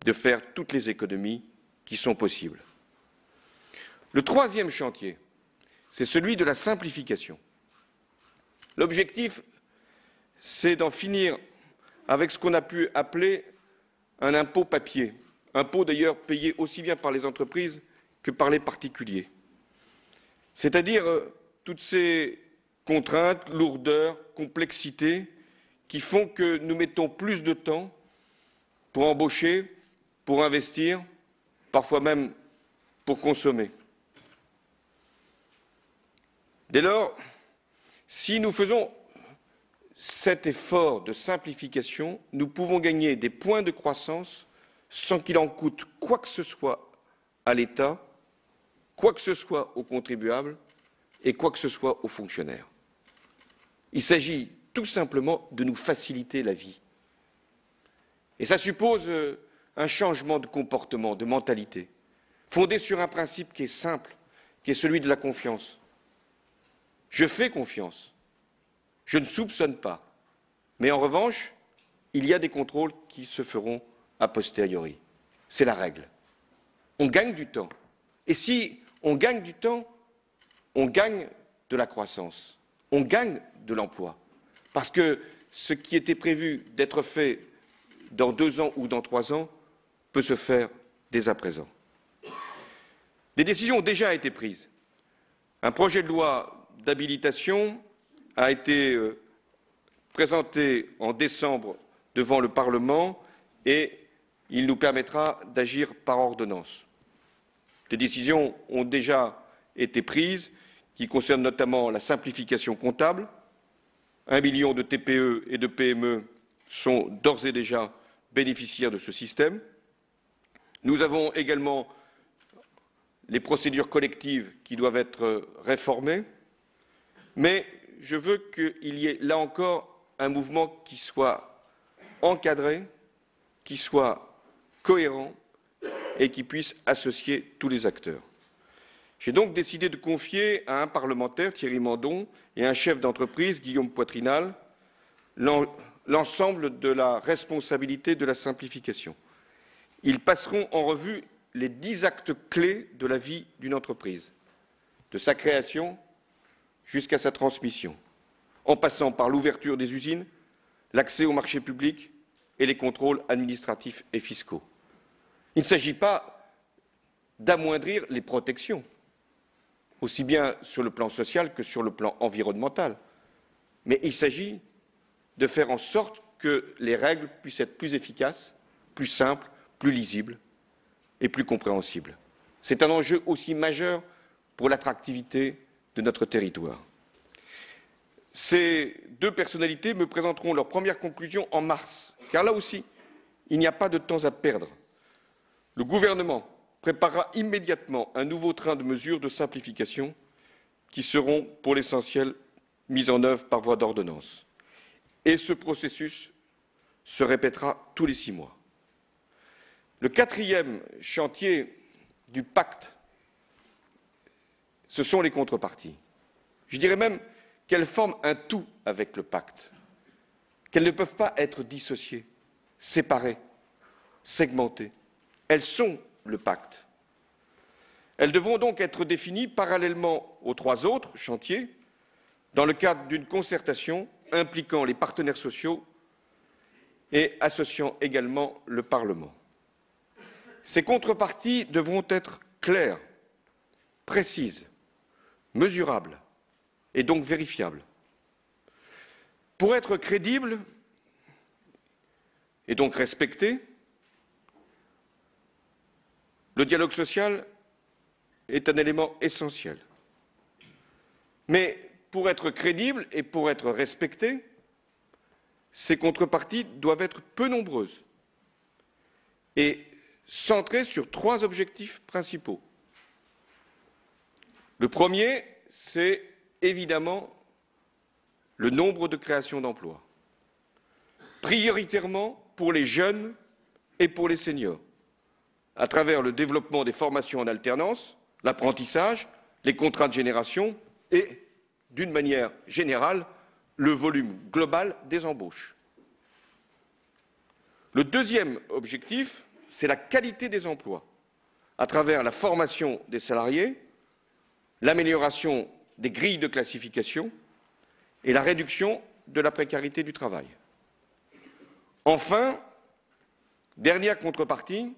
de faire toutes les économies qui sont possibles. Le troisième chantier, c'est celui de la simplification. L'objectif, c'est d'en finir avec ce qu'on a pu appeler un impôt papier, impôt d'ailleurs payé aussi bien par les entreprises que par les particuliers. C'est-à-dire toutes ces contraintes, lourdeurs, complexités qui font que nous mettons plus de temps pour embaucher, pour investir, parfois même pour consommer. Dès lors, si nous faisons cet effort de simplification, nous pouvons gagner des points de croissance sans qu'il en coûte quoi que ce soit à l'État, quoi que ce soit aux contribuables et quoi que ce soit aux fonctionnaires. Il s'agit tout simplement de nous faciliter la vie. Et ça suppose un changement de comportement, de mentalité, fondé sur un principe qui est simple, qui est celui de la confiance. Je fais confiance, je ne soupçonne pas, mais en revanche, il y a des contrôles qui se feront a posteriori. C'est la règle. On gagne du temps. Et si on gagne du temps, on gagne de la croissance, on gagne de l'emploi. Parce que ce qui était prévu d'être fait dans 2 ans ou dans 3 ans peut se faire dès à présent. Des décisions ont déjà été prises. Un projet de loi d'habilitation a été présenté en décembre devant le Parlement et il nous permettra d'agir par ordonnance. Des décisions ont déjà été prises qui concernent notamment la simplification comptable. 1 million de TPE et de PME sont d'ores et déjà bénéficiaires de ce système. Nous avons également les procédures collectives qui doivent être réformées. Mais je veux qu'il y ait là encore un mouvement qui soit encadré, qui soit cohérent et qui puisse associer tous les acteurs. J'ai donc décidé de confier à un parlementaire, Thierry Mandon, et à un chef d'entreprise, Guillaume Poitrinal, l'ensemble de la responsabilité de la simplification. Ils passeront en revue les 10 actes clés de la vie d'une entreprise, de sa création jusqu'à sa transmission, en passant par l'ouverture des usines, l'accès aux marchés publics et les contrôles administratifs et fiscaux. Il ne s'agit pas d'amoindrir les protections, aussi bien sur le plan social que sur le plan environnemental, mais il s'agit de faire en sorte que les règles puissent être plus efficaces, plus simples, plus lisibles et plus compréhensibles. C'est un enjeu aussi majeur pour l'attractivité de notre territoire. Ces deux personnalités me présenteront leurs premières conclusions en mars, car là aussi, il n'y a pas de temps à perdre. Le gouvernement préparera immédiatement un nouveau train de mesures de simplification qui seront, pour l'essentiel, mises en œuvre par voie d'ordonnance. Et ce processus se répétera tous les 6 mois. Le 4e chantier du pacte, ce sont les contreparties. Je dirais même qu'elles forment un tout avec le pacte, qu'elles ne peuvent pas être dissociées, séparées, segmentées. Elles sont le pacte. Elles devront donc être définies parallèlement aux 3 autres chantiers, dans le cadre d'une concertation impliquant les partenaires sociaux et associant également le Parlement. Ces contreparties devront être claires, précises, mesurables et donc vérifiables. Pour être crédibles et donc respectées, le dialogue social est un élément essentiel. Mais pour être crédibles et pour être respectées, ces contreparties doivent être peu nombreuses et centrées sur 3 objectifs principaux. Le premier, c'est évidemment le nombre de créations d'emplois, prioritairement pour les jeunes et pour les seniors, à travers le développement des formations en alternance, l'apprentissage, les contrats de génération et, d'une manière générale, le volume global des embauches. Le deuxième objectif, c'est la qualité des emplois, à travers la formation des salariés, l'amélioration des grilles de classification et la réduction de la précarité du travail. Enfin, dernière contrepartie,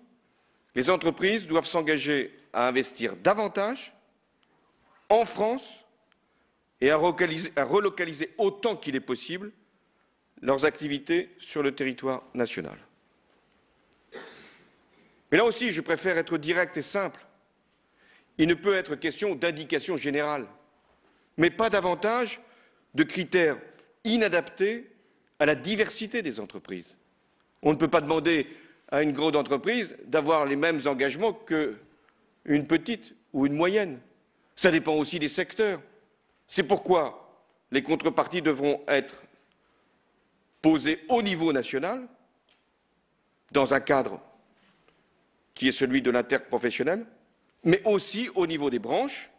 les entreprises doivent s'engager à investir davantage en France et à relocaliser autant qu'il est possible leurs activités sur le territoire national. Mais là aussi, je préfère être direct et simple. Il ne peut être question d'indications générales, mais pas davantage de critères inadaptés à la diversité des entreprises. On ne peut pas demander à une grande entreprise d'avoir les mêmes engagements qu'une petite ou une moyenne. Ça dépend aussi des secteurs. C'est pourquoi les contreparties devront être posées au niveau national, dans un cadre qui est celui de l'interprofessionnel, mais aussi au niveau des branches,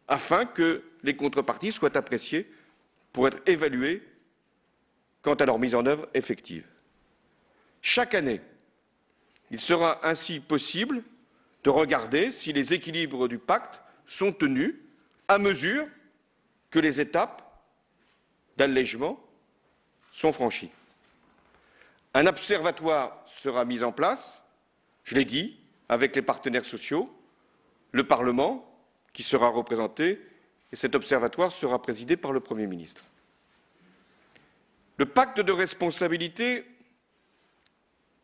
afin que les contreparties soient appréciées pour être évaluées quant à leur mise en œuvre effective. Chaque année, il sera ainsi possible de regarder si les équilibres du pacte sont tenus à mesure que les étapes d'allègement sont franchies. Un observatoire sera mis en place, je l'ai dit, avec les partenaires sociaux, le Parlement qui sera représenté, et cet observatoire sera présidé par le Premier ministre. Le pacte de responsabilité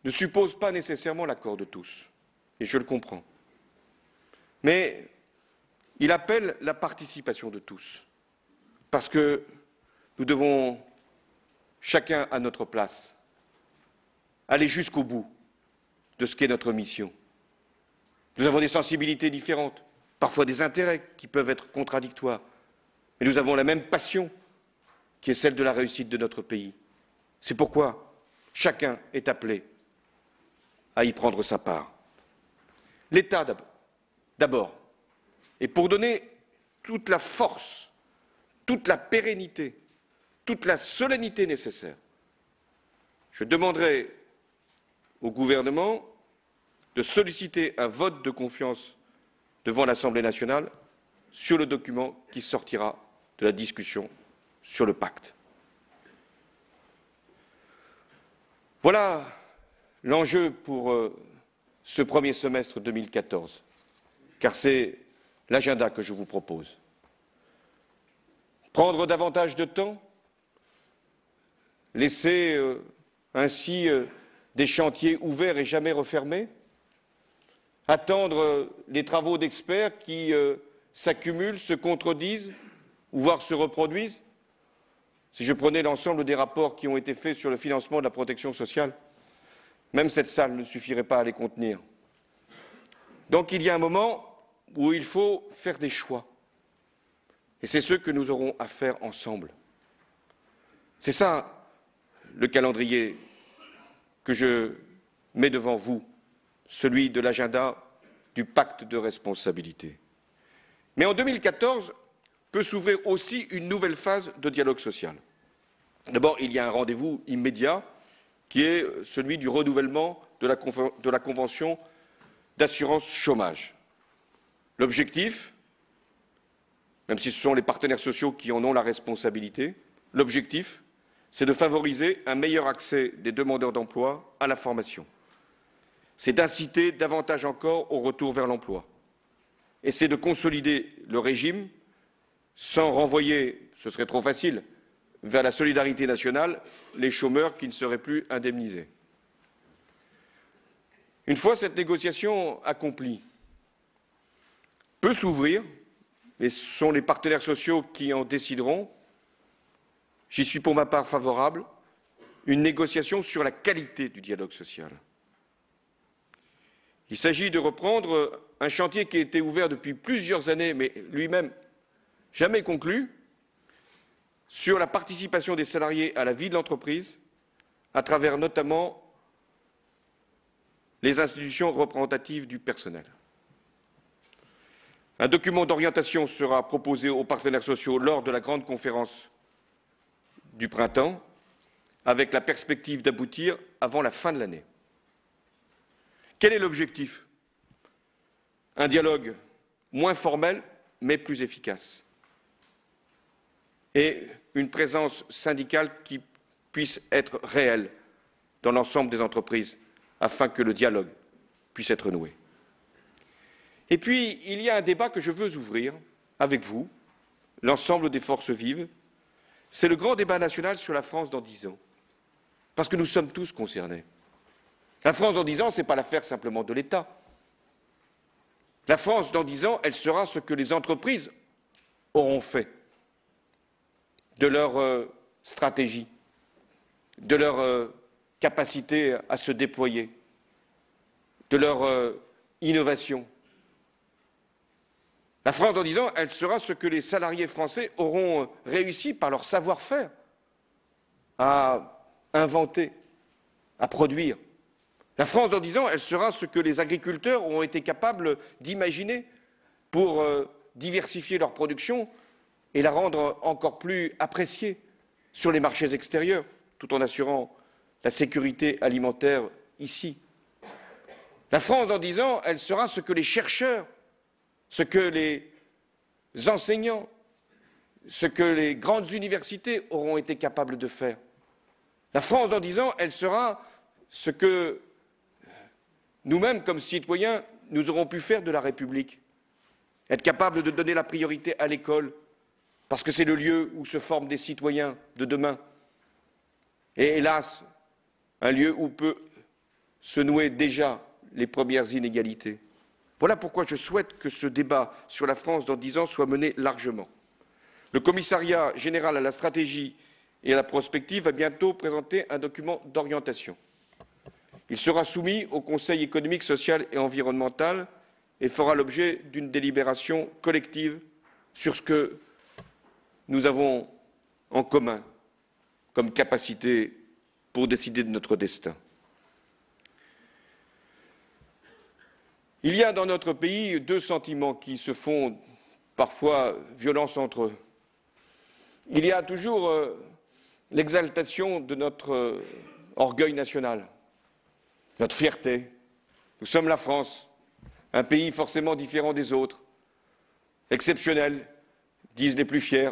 ne suppose pas nécessairement l'accord de tous, et je le comprends. Mais il appelle la participation de tous, parce que nous devons, chacun à notre place, aller jusqu'au bout de ce qu'est notre mission. Nous avons des sensibilités différentes, parfois des intérêts qui peuvent être contradictoires, mais nous avons la même passion qui est celle de la réussite de notre pays. C'est pourquoi chacun est appelé à y prendre sa part. L'État d'abord, et pour donner toute la force, toute la pérennité, toute la solennité nécessaire, je demanderai au gouvernement de solliciter un vote de confiance devant l'Assemblée nationale sur le document qui sortira de la discussion sur le pacte. Voilà l'enjeu pour ce premier semestre 2014, car c'est l'agenda que je vous propose. Prendre davantage de temps, laisser ainsi des chantiers ouverts et jamais refermés, attendre les travaux d'experts qui s'accumulent, se contredisent, ou voire se reproduisent. Si je prenais l'ensemble des rapports qui ont été faits sur le financement de la protection sociale, même cette salle ne suffirait pas à les contenir. Donc il y a un moment où il faut faire des choix. Et c'est ce que nous aurons à faire ensemble. C'est ça le calendrier que je mets devant vous, celui de l'agenda du pacte de responsabilité. Mais en 2014 peut s'ouvrir aussi une nouvelle phase de dialogue social. D'abord, il y a un rendez-vous immédiat qui est celui du renouvellement de la convention d'assurance chômage. L'objectif, même si ce sont les partenaires sociaux qui en ont la responsabilité, l'objectif, c'est de favoriser un meilleur accès des demandeurs d'emploi à la formation. C'est d'inciter davantage encore au retour vers l'emploi. Et c'est de consolider le régime sans renvoyer, ce serait trop facile, vers la solidarité nationale les chômeurs qui ne seraient plus indemnisés. Une fois cette négociation accomplie, peut s'ouvrir, et ce sont les partenaires sociaux qui en décideront, j'y suis pour ma part favorable, une négociation sur la qualité du dialogue social. Il s'agit de reprendre un chantier qui a été ouvert depuis plusieurs années, mais lui-même jamais conclu, sur la participation des salariés à la vie de l'entreprise, à travers notamment les institutions représentatives du personnel. Un document d'orientation sera proposé aux partenaires sociaux lors de la grande conférence du printemps, avec la perspective d'aboutir avant la fin de l'année. Quel est l'objectif? Un dialogue moins formel, mais plus efficace. Et une présence syndicale qui puisse être réelle dans l'ensemble des entreprises, afin que le dialogue puisse être noué. Et puis, il y a un débat que je veux ouvrir avec vous, l'ensemble des forces vives. C'est le grand débat national sur la France dans 10 ans. Parce que nous sommes tous concernés. La France dans 10 ans, ce n'est pas l'affaire simplement de l'État. La France dans 10 ans, elle sera ce que les entreprises auront fait de leur stratégie, de leur capacité à se déployer, de leur innovation. La France dans 10 ans, elle sera ce que les salariés français auront réussi par leur savoir-faire à inventer, à produire. La France dans 10 ans, elle sera ce que les agriculteurs auront été capables d'imaginer pour diversifier leur production et la rendre encore plus appréciée sur les marchés extérieurs, tout en assurant la sécurité alimentaire ici. La France dans 10 ans, elle sera ce que les chercheurs, ce que les enseignants, ce que les grandes universités auront été capables de faire. La France dans 10 ans, elle sera ce que nous-mêmes, comme citoyens, nous aurons pu faire de la République. Être capables de donner la priorité à l'école, parce que c'est le lieu où se forment des citoyens de demain. Et hélas, un lieu où peut se nouer déjà les premières inégalités. Voilà pourquoi je souhaite que ce débat sur la France dans 10 ans soit mené largement. Le Commissariat général à la stratégie et à la prospective va bientôt présenter un document d'orientation. Il sera soumis au Conseil économique, social et environnemental et fera l'objet d'une délibération collective sur ce que nous avons en commun comme capacité pour décider de notre destin. Il y a dans notre pays deux sentiments qui se font parfois violence entre eux. Il y a toujours l'exaltation de notre orgueil national, notre fierté, Nous sommes la France, un pays forcément différent des autres, exceptionnel, disent les plus fiers,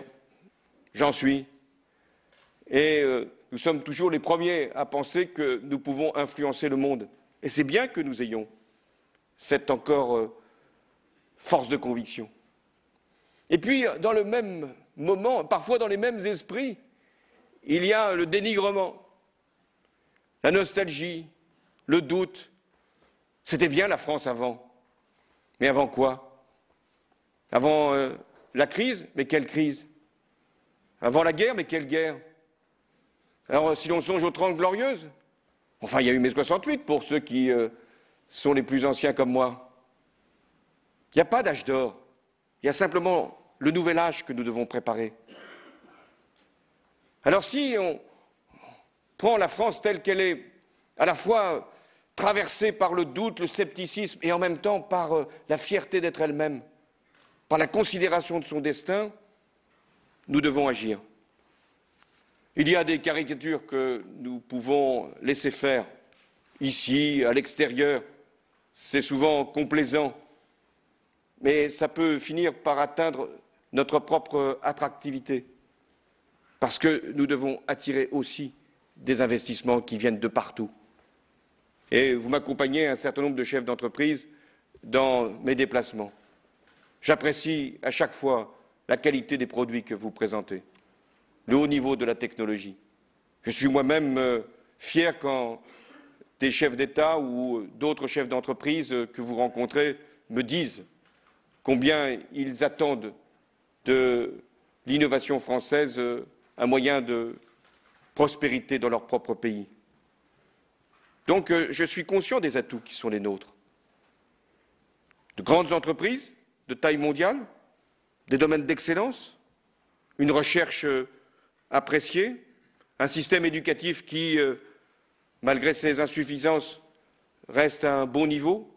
j'en suis. Et nous sommes toujours les premiers à penser que nous pouvons influencer le monde. Et c'est bien que nous ayons cette encore force de conviction. Et puis, dans le même moment, parfois dans les mêmes esprits, il y a le dénigrement, la nostalgie, le doute. C'était bien la France avant. Mais avant quoi? Avant la crise? Mais quelle crise? Avant la guerre? Mais quelle guerre? Alors, si l'on songe aux 30 Glorieuses, enfin, il y a eu mai 68 pour ceux qui sont les plus anciens comme moi. Il n'y a pas d'âge d'or. Il y a simplement le nouvel âge que nous devons préparer. Alors, si on prend la France telle qu'elle est, à la fois traversée par le doute, le scepticisme et en même temps par la fierté d'être elle-même, par la considération de son destin, nous devons agir. Il y a des caricatures que nous pouvons laisser faire, ici, à l'extérieur. C'est souvent complaisant, mais ça peut finir par atteindre notre propre attractivité, parce que nous devons attirer aussi des investissements qui viennent de partout. Et vous m'accompagnez, un certain nombre de chefs d'entreprise, dans mes déplacements. J'apprécie à chaque fois la qualité des produits que vous présentez, le haut niveau de la technologie. Je suis moi-même fier quand des chefs d'État ou d'autres chefs d'entreprise que vous rencontrez me disent combien ils attendent de l'innovation française un moyen de prospérité dans leur propre pays. Donc je suis conscient des atouts qui sont les nôtres. De grandes entreprises de taille mondiale, des domaines d'excellence, une recherche appréciée, un système éducatif qui, malgré ses insuffisances, reste à un bon niveau,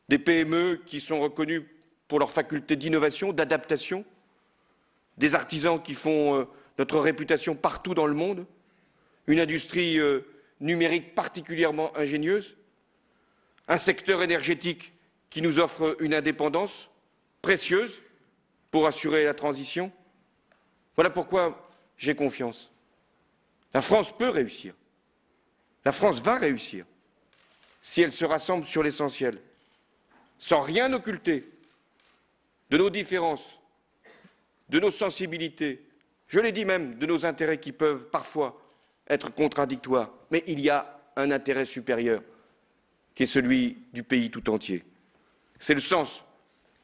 des PME qui sont reconnues pour leur faculté d'innovation, d'adaptation, des artisans qui font notre réputation partout dans le monde, une industrie numérique particulièrement ingénieuse, un secteur énergétique qui nous offre une indépendance précieuse pour assurer la transition. Voilà pourquoi j'ai confiance. La France peut réussir. La France va réussir si elle se rassemble sur l'essentiel, sans rien occulter de nos différences, de nos sensibilités, je l'ai dit même, de nos intérêts qui peuvent parfois être contradictoires. Mais il y a un intérêt supérieur qui est celui du pays tout entier. C'est le sens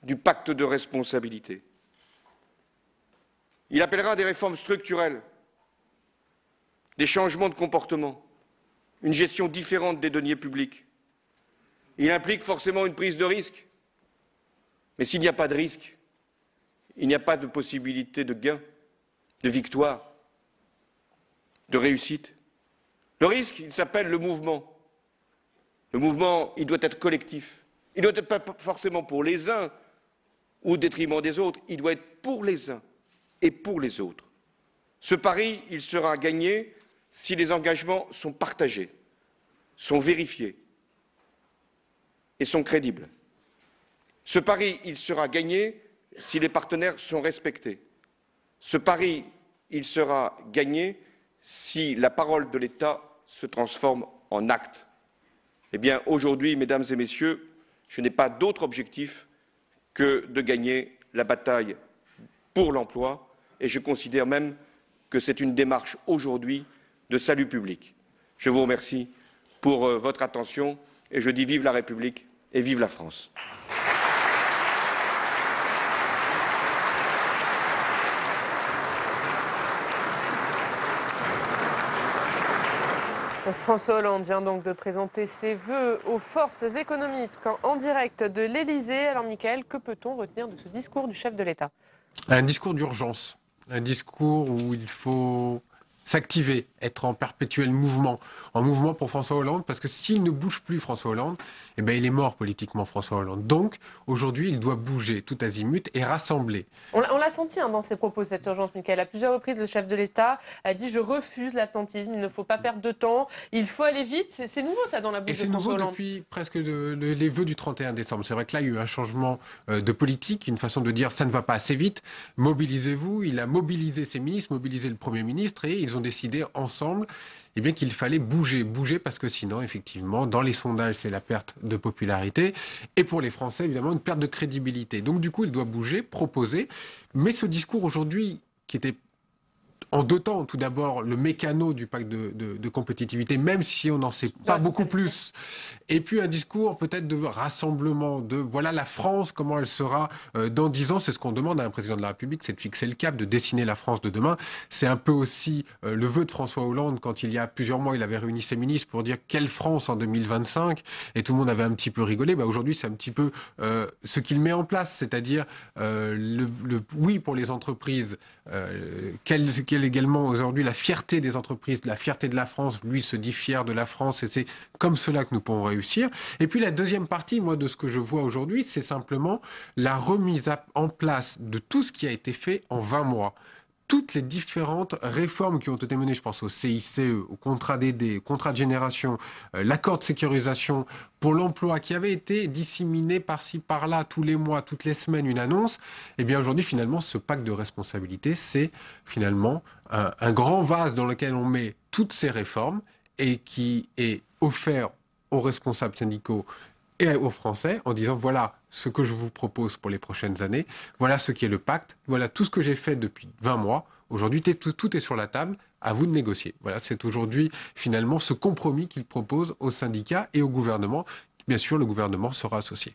du pacte de responsabilité. Il appellera des réformes structurelles, des changements de comportement, une gestion différente des deniers publics. Il implique forcément une prise de risque. Mais s'il n'y a pas de risque, il n'y a pas de possibilité de gain, de victoire, de réussite. Le risque, il s'appelle le mouvement. Le mouvement, il doit être collectif. Il ne doit être pas forcément pour les uns ou au détriment des autres, il doit être pour les uns et pour les autres. Ce pari, il sera gagné si les engagements sont partagés, sont vérifiés et sont crédibles. Ce pari, il sera gagné si les partenaires sont respectés. Ce pari, il sera gagné si la parole de l'État se transforme en acte. Eh bien, aujourd'hui, mesdames et messieurs, je n'ai pas d'autre objectif que de gagner la bataille pour l'emploi et je considère même que c'est une démarche aujourd'hui de salut public. Je vous remercie pour votre attention et je dis vive la République et vive la France. François Hollande vient donc de présenter ses vœux aux forces économiques en direct de l'Élysée. Alors Mickaël, que peut-on retenir de ce discours du chef de l'État? Un discours d'urgence, un discours où il faut s'activer, être en perpétuel mouvement, en mouvement pour François Hollande, parce que s'il ne bouge plus François Hollande, eh ben il est mort politiquement François Hollande. Donc aujourd'hui, il doit bouger tout azimut et rassembler. On l'a senti dans ses propos, cette urgence, Mickaël. À plusieurs reprises, le chef de l'État a dit « Je refuse l'attentisme, il ne faut pas perdre de temps, il faut aller vite ». C'est nouveau, ça, dans la bouche de François Hollande. Et c'est nouveau depuis presque les vœux du 31 décembre. C'est vrai que là, il y a eu un changement de politique, une façon de dire « ça ne va pas assez vite, mobilisez-vous ». Il a mobilisé ses ministres, mobilisé le Premier ministre, et ils ont décidé ensemble qu'il fallait bouger parce que sinon, effectivement, dans les sondages, c'est la perte de popularité et pour les Français, évidemment, une perte de crédibilité. Donc, du coup, il doit bouger, proposer. Mais ce discours aujourd'hui, qui était en deux temps, tout d'abord, le mécano du pacte de compétitivité, même si on n'en sait pas beaucoup plus. Et puis un discours peut-être de rassemblement, de voilà la France, comment elle sera dans 10 ans. C'est ce qu'on demande à un président de la République, c'est de fixer le cap, de dessiner la France de demain. C'est un peu aussi le vœu de François Hollande quand il y a plusieurs mois, il avait réuni ses ministres pour dire quelle France en 2025. Et tout le monde avait un petit peu rigolé. Aujourd'hui, c'est un petit peu ce qu'il met en place, c'est-à-dire le oui pour les entreprises, quelle également aujourd'hui la fierté des entreprises, la fierté de la France. Lui se dit fier de la France et c'est comme cela que nous pourrons réussir. Et puis la deuxième partie, moi, de ce que je vois aujourd'hui, c'est simplement la remise en place de tout ce qui a été fait en 20 mois. Toutes les différentes réformes qui ont été menées, je pense au CICE, au contrat d'aidé, au contrat de génération, l'accord de sécurisation pour l'emploi qui avait été disséminé par-ci, par-là, tous les mois, toutes les semaines, une annonce. Eh bien aujourd'hui, finalement, ce pacte de responsabilité, c'est finalement un grand vase dans lequel on met toutes ces réformes et qui est offert aux responsables syndicaux et aux Français en disant voilà ce que je vous propose pour les prochaines années, voilà ce qui est le pacte, voilà tout ce que j'ai fait depuis 20 mois. Aujourd'hui, tout est sur la table, à vous de négocier. Voilà, c'est aujourd'hui finalement ce compromis qu'il propose aux syndicats et au gouvernement. Bien sûr, le gouvernement sera associé.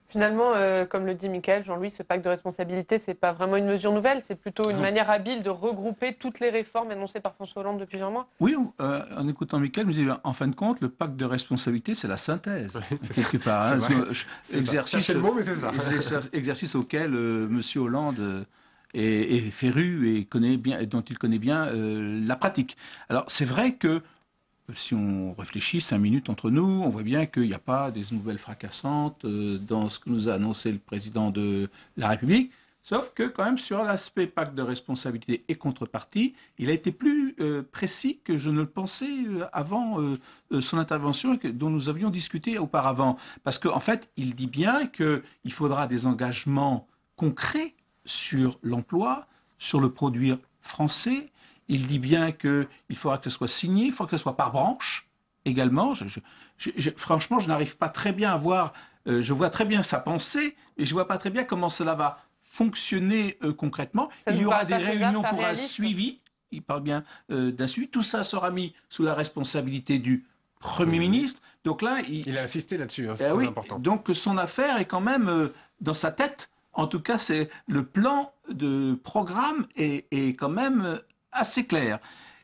Finalement, comme le dit Mickaël, Jean-Louis, ce pacte de responsabilité, ce n'est pas vraiment une mesure nouvelle, c'est plutôt une manière habile de regrouper toutes les réformes annoncées par François Hollande depuis plusieurs mois. Oui, en écoutant Mickaël, je me dis, en fin de compte, le pacte de responsabilité, c'est la synthèse, quelque part. Exercice auquel M. Hollande est féru et connaît bien, dont il connaît bien la pratique. Alors, c'est vrai que si on réfléchit 5 minutes entre nous, on voit bien qu'il n'y a pas des nouvelles fracassantes dans ce que nous a annoncé le président de la République, sauf que quand même sur l'aspect pacte de responsabilité et contrepartie, il a été plus précis que je ne le pensais avant son intervention dont nous avions discuté auparavant. Parce qu'en fait, il dit bien qu'il faudra des engagements concrets sur l'emploi, sur le produit français. Il dit bien qu'il faudra que ce soit signé, il faut que ce soit par branche également. Franchement, je n'arrive pas très bien à voir, je vois très bien sa pensée, et je ne vois pas très bien comment cela va fonctionner concrètement. Il y aura des réunions pour un suivi, il parle bien d'un suivi. Tout ça sera mis sous la responsabilité du Premier ministre. Donc là, il a insisté là-dessus, c'est très important. Donc son affaire est quand même dans sa tête. En tout cas, c'est le plan de programme est quand même assez clair.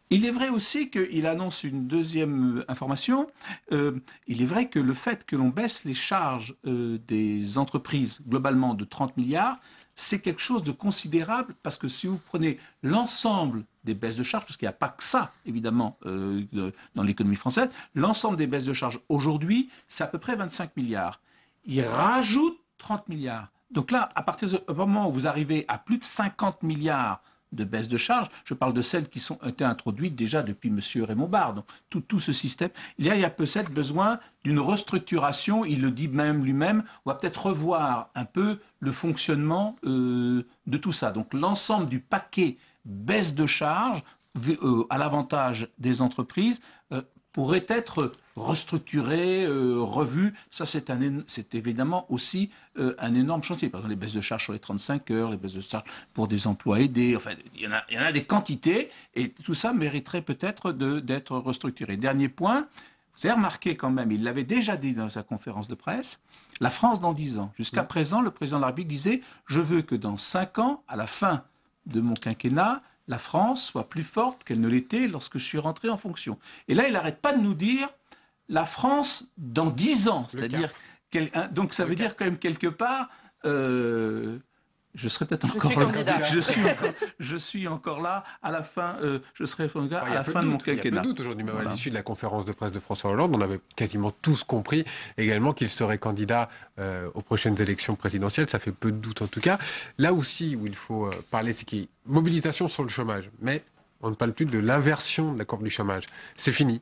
Il est vrai aussi qu'il annonce une deuxième information. Il est vrai que le fait que l'on baisse les charges des entreprises globalement de 30 milliards, c'est quelque chose de considérable parce que si vous prenez l'ensemble des baisses de charges, parce qu'il n'y a pas que ça, évidemment, dans l'économie française, l'ensemble des baisses de charges aujourd'hui, c'est à peu près 25 milliards. Il rajoute 30 milliards. Donc là, à partir du moment où vous arrivez à plus de 50 milliards de baisse de charges, je parle de celles qui ont été introduites déjà depuis M. Raymond Barre, donc tout ce système, il y a peut-être besoin d'une restructuration, il le dit même lui-même, on va peut-être revoir un peu le fonctionnement de tout ça. Donc l'ensemble du paquet baisse de charges à l'avantage des entreprises pourrait être restructuré, revu. Ça, c'est évidemment aussi un énorme chantier. Par exemple, les baisses de charges sur les 35 heures, les baisses de charges pour des emplois aidés. Enfin, il y en a des quantités et tout ça mériterait peut-être d'être restructuré. Dernier point, vous avez remarqué quand même, il l'avait déjà dit dans sa conférence de presse, la France dans 10 ans. Jusqu'à présent, le président de la République disait « Je veux que dans 5 ans, à la fin de mon quinquennat, la France soit plus forte qu'elle ne l'était lorsque je suis rentré en fonction. » Et là, il n'arrête pas de nous dire la France dans 10 ans. C'est-à-dire, donc ça veut dire quand même quelque part, Je serai peut-être Je encore suis là. candidat. Je suis encore là à la fin. Je serai candidat Il y à a la peu fin de mon doute, il y a peu quinquennat. de doute aujourd'hui, même à Voilà. l'issue de la conférence de presse de François Hollande, on avait quasiment tous compris également qu'il serait candidat aux prochaines élections présidentielles. Ça fait peu de doute en tout cas. Là aussi où il faut parler, c'est qu'il y a mobilisation sur le chômage. Mais on ne parle plus de l'inversion de la courbe du chômage. C'est fini.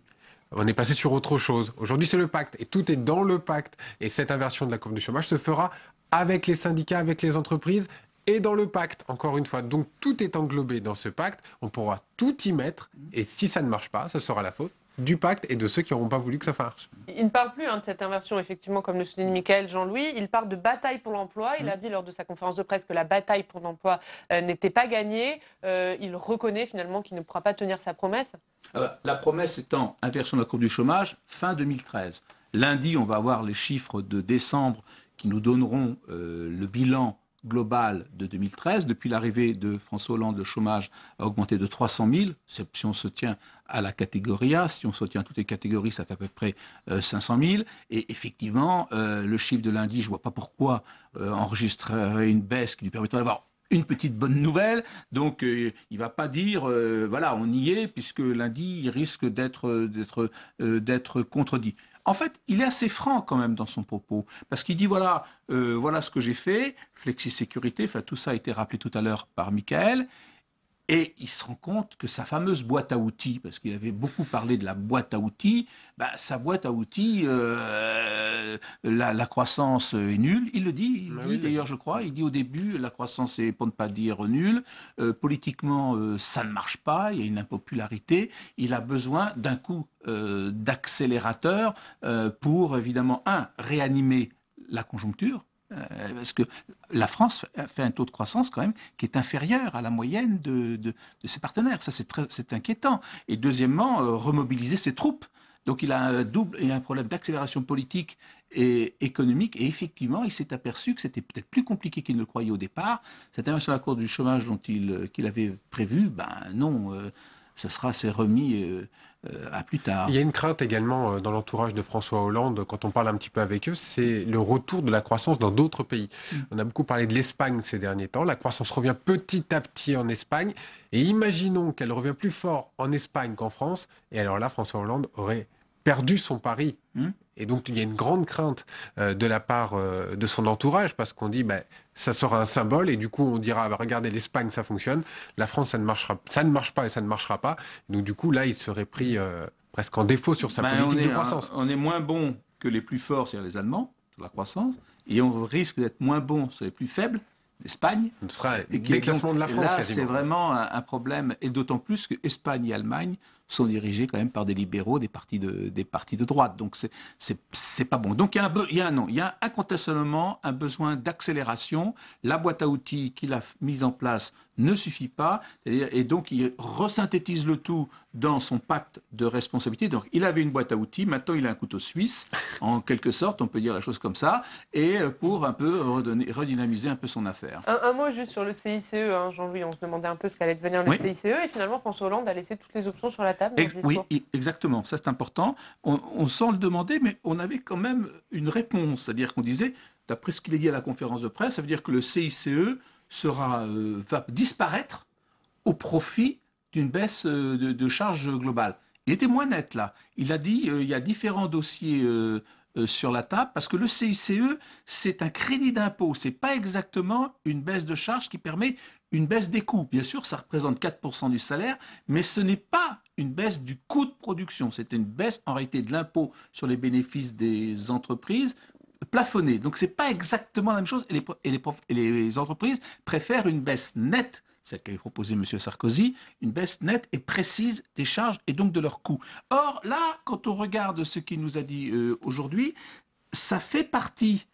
On est passé sur autre chose. Aujourd'hui, c'est le pacte. Et tout est dans le pacte. Et cette inversion de la courbe du chômage se fera avec les syndicats, avec les entreprises et dans le pacte, encore une fois. Donc, tout est englobé dans ce pacte. On pourra tout y mettre. Et si ça ne marche pas, ce sera la faute du pacte et de ceux qui n'auront pas voulu que ça marche. Il ne parle plus de cette inversion, effectivement, comme le souligne Mickaël Jean-Louis. Il parle de bataille pour l'emploi. Il a dit lors de sa conférence de presse que la bataille pour l'emploi n'était pas gagnée. Il reconnaît finalement qu'il ne pourra pas tenir sa promesse. La promesse étant inversion de la courbe du chômage, fin 2013. Lundi, on va avoir les chiffres de décembre qui nous donneront le bilan global de 2013. Depuis l'arrivée de François Hollande, le chômage a augmenté de 300 000. Si on se tient à la catégorie A, si on se tient à toutes les catégories, ça fait à peu près 500 000. Et effectivement, le chiffre de lundi, je ne vois pas pourquoi enregistrerait une baisse qui lui permettrait d'avoir une petite bonne nouvelle. Donc, il ne va pas dire, voilà, on y est, puisque lundi, il risque d'être contredit. En fait, il est assez franc quand même dans son propos, parce qu'il dit, voilà ce que j'ai fait, flexi-sécurité, enfin, tout ça a été rappelé tout à l'heure par Mickaël, et il se rend compte que sa fameuse boîte à outils, parce qu'il avait beaucoup parlé de la boîte à outils, sa boîte à outils, la croissance est nulle. Il le dit, d'ailleurs, je crois, il dit au début, la croissance est, pour ne pas dire nulle, politiquement, ça ne marche pas, il y a une impopularité, il a besoin d'un coup d'accélérateur pour, évidemment, réanimer la conjoncture, parce que la France fait un taux de croissance quand même qui est inférieur à la moyenne de ses partenaires. Ça, c'est inquiétant. Et deuxièmement, remobiliser ses troupes. Donc il a un problème d'accélération politique et économique. Et effectivement, il s'est aperçu que c'était peut-être plus compliqué qu'il ne le croyait au départ. Cette inversion de la courbe du chômage qu'il avait prévu, non, ça s'est remis à plus tard. Il y a une crainte également dans l'entourage de François Hollande, quand on parle un petit peu avec eux, c'est le retour de la croissance dans d'autres pays. On a beaucoup parlé de l'Espagne ces derniers temps. La croissance revient petit à petit en Espagne. Et imaginons qu'elle revient plus fort en Espagne qu'en France. Et alors là, François Hollande aurait perdu son pari. Et donc, il y a une grande crainte de la part de son entourage, parce qu'on dit, ça sera un symbole, et du coup, on dira, regardez, l'Espagne, ça fonctionne, la France, ça ne marche pas et ça ne marchera pas. Donc, du coup, là, il serait pris presque en défaut sur sa politique de croissance. On est moins bon que les plus forts, c'est-à-dire les Allemands, sur la croissance, et on risque d'être moins bon sur les plus faibles, l'Espagne. Ce sera un déclassement de la France, là, quasiment. C'est vraiment un problème, et d'autant plus que Espagne et Allemagne sont dirigés quand même par des libéraux, des partis de droite. Donc, c'est pas bon. Donc, il y a incontestablement un besoin d'accélération. La boîte à outils qu'il a mise en place ne suffit pas. Et donc, il resynthétise le tout dans son pacte de responsabilité. Donc, il avait une boîte à outils. Maintenant, il a un couteau suisse, en quelque sorte, on peut dire la chose comme ça, et pour un peu redynamiser un peu son affaire. Un mot juste sur le CICE, Jean-Louis. On se demandait un peu ce qu'allait devenir le CICE. Et finalement, François Hollande a laissé toutes les options sur la table dans le discours. Oui, exactement. Ça, c'est important. On sans le demander, mais on avait quand même une réponse. C'est-à-dire qu'on disait, d'après ce qu'il a dit à la conférence de presse, ça veut dire que le CICE va disparaître au profit d'une baisse de charge globale. Il était moins net, là. Il a dit il y a différents dossiers sur la table, parce que le CICE, c'est un crédit d'impôt. Ce n'est pas exactement une baisse de charge qui permet une baisse des coûts. Bien sûr, ça représente 4% du salaire, mais ce n'est pas une baisse du coût de production. C'est une baisse, en réalité, de l'impôt sur les bénéfices des entreprises plafonné. Donc, ce n'est pas exactement la même chose. Et les entreprises préfèrent une baisse nette, celle qu'avait proposée M. Sarkozy, une baisse nette et précise des charges et donc de leurs coûts. Or, là, quand on regarde ce qu'il nous a dit aujourd'hui, ça fait partie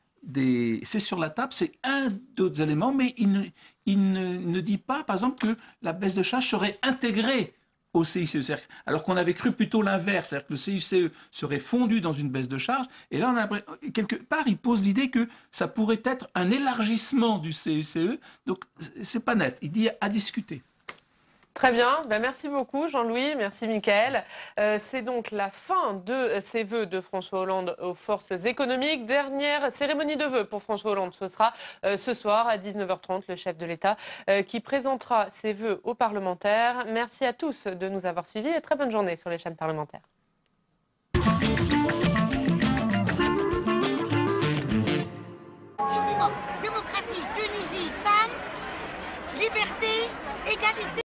c'est sur la table, c'est un d'autres éléments, mais il ne dit pas, par exemple, que la baisse de charge serait intégrée au CICE. Alors qu'on avait cru plutôt l'inverse, c'est-à-dire que le CICE serait fondu dans une baisse de charge. Et là, quelque part, il pose l'idée que ça pourrait être un élargissement du CICE. Donc, c'est pas net. Il dit à discuter. Très bien, merci beaucoup Jean-Louis, merci Mickaël. C'est donc la fin de ces vœux de François Hollande aux forces économiques. Dernière cérémonie de vœux pour François Hollande, ce sera ce soir à 19h30, le chef de l'État qui présentera ses vœux aux parlementaires. Merci à tous de nous avoir suivis et très bonne journée sur les chaînes parlementaires. Démocratie, Tunisie, femmes, liberté, égalité.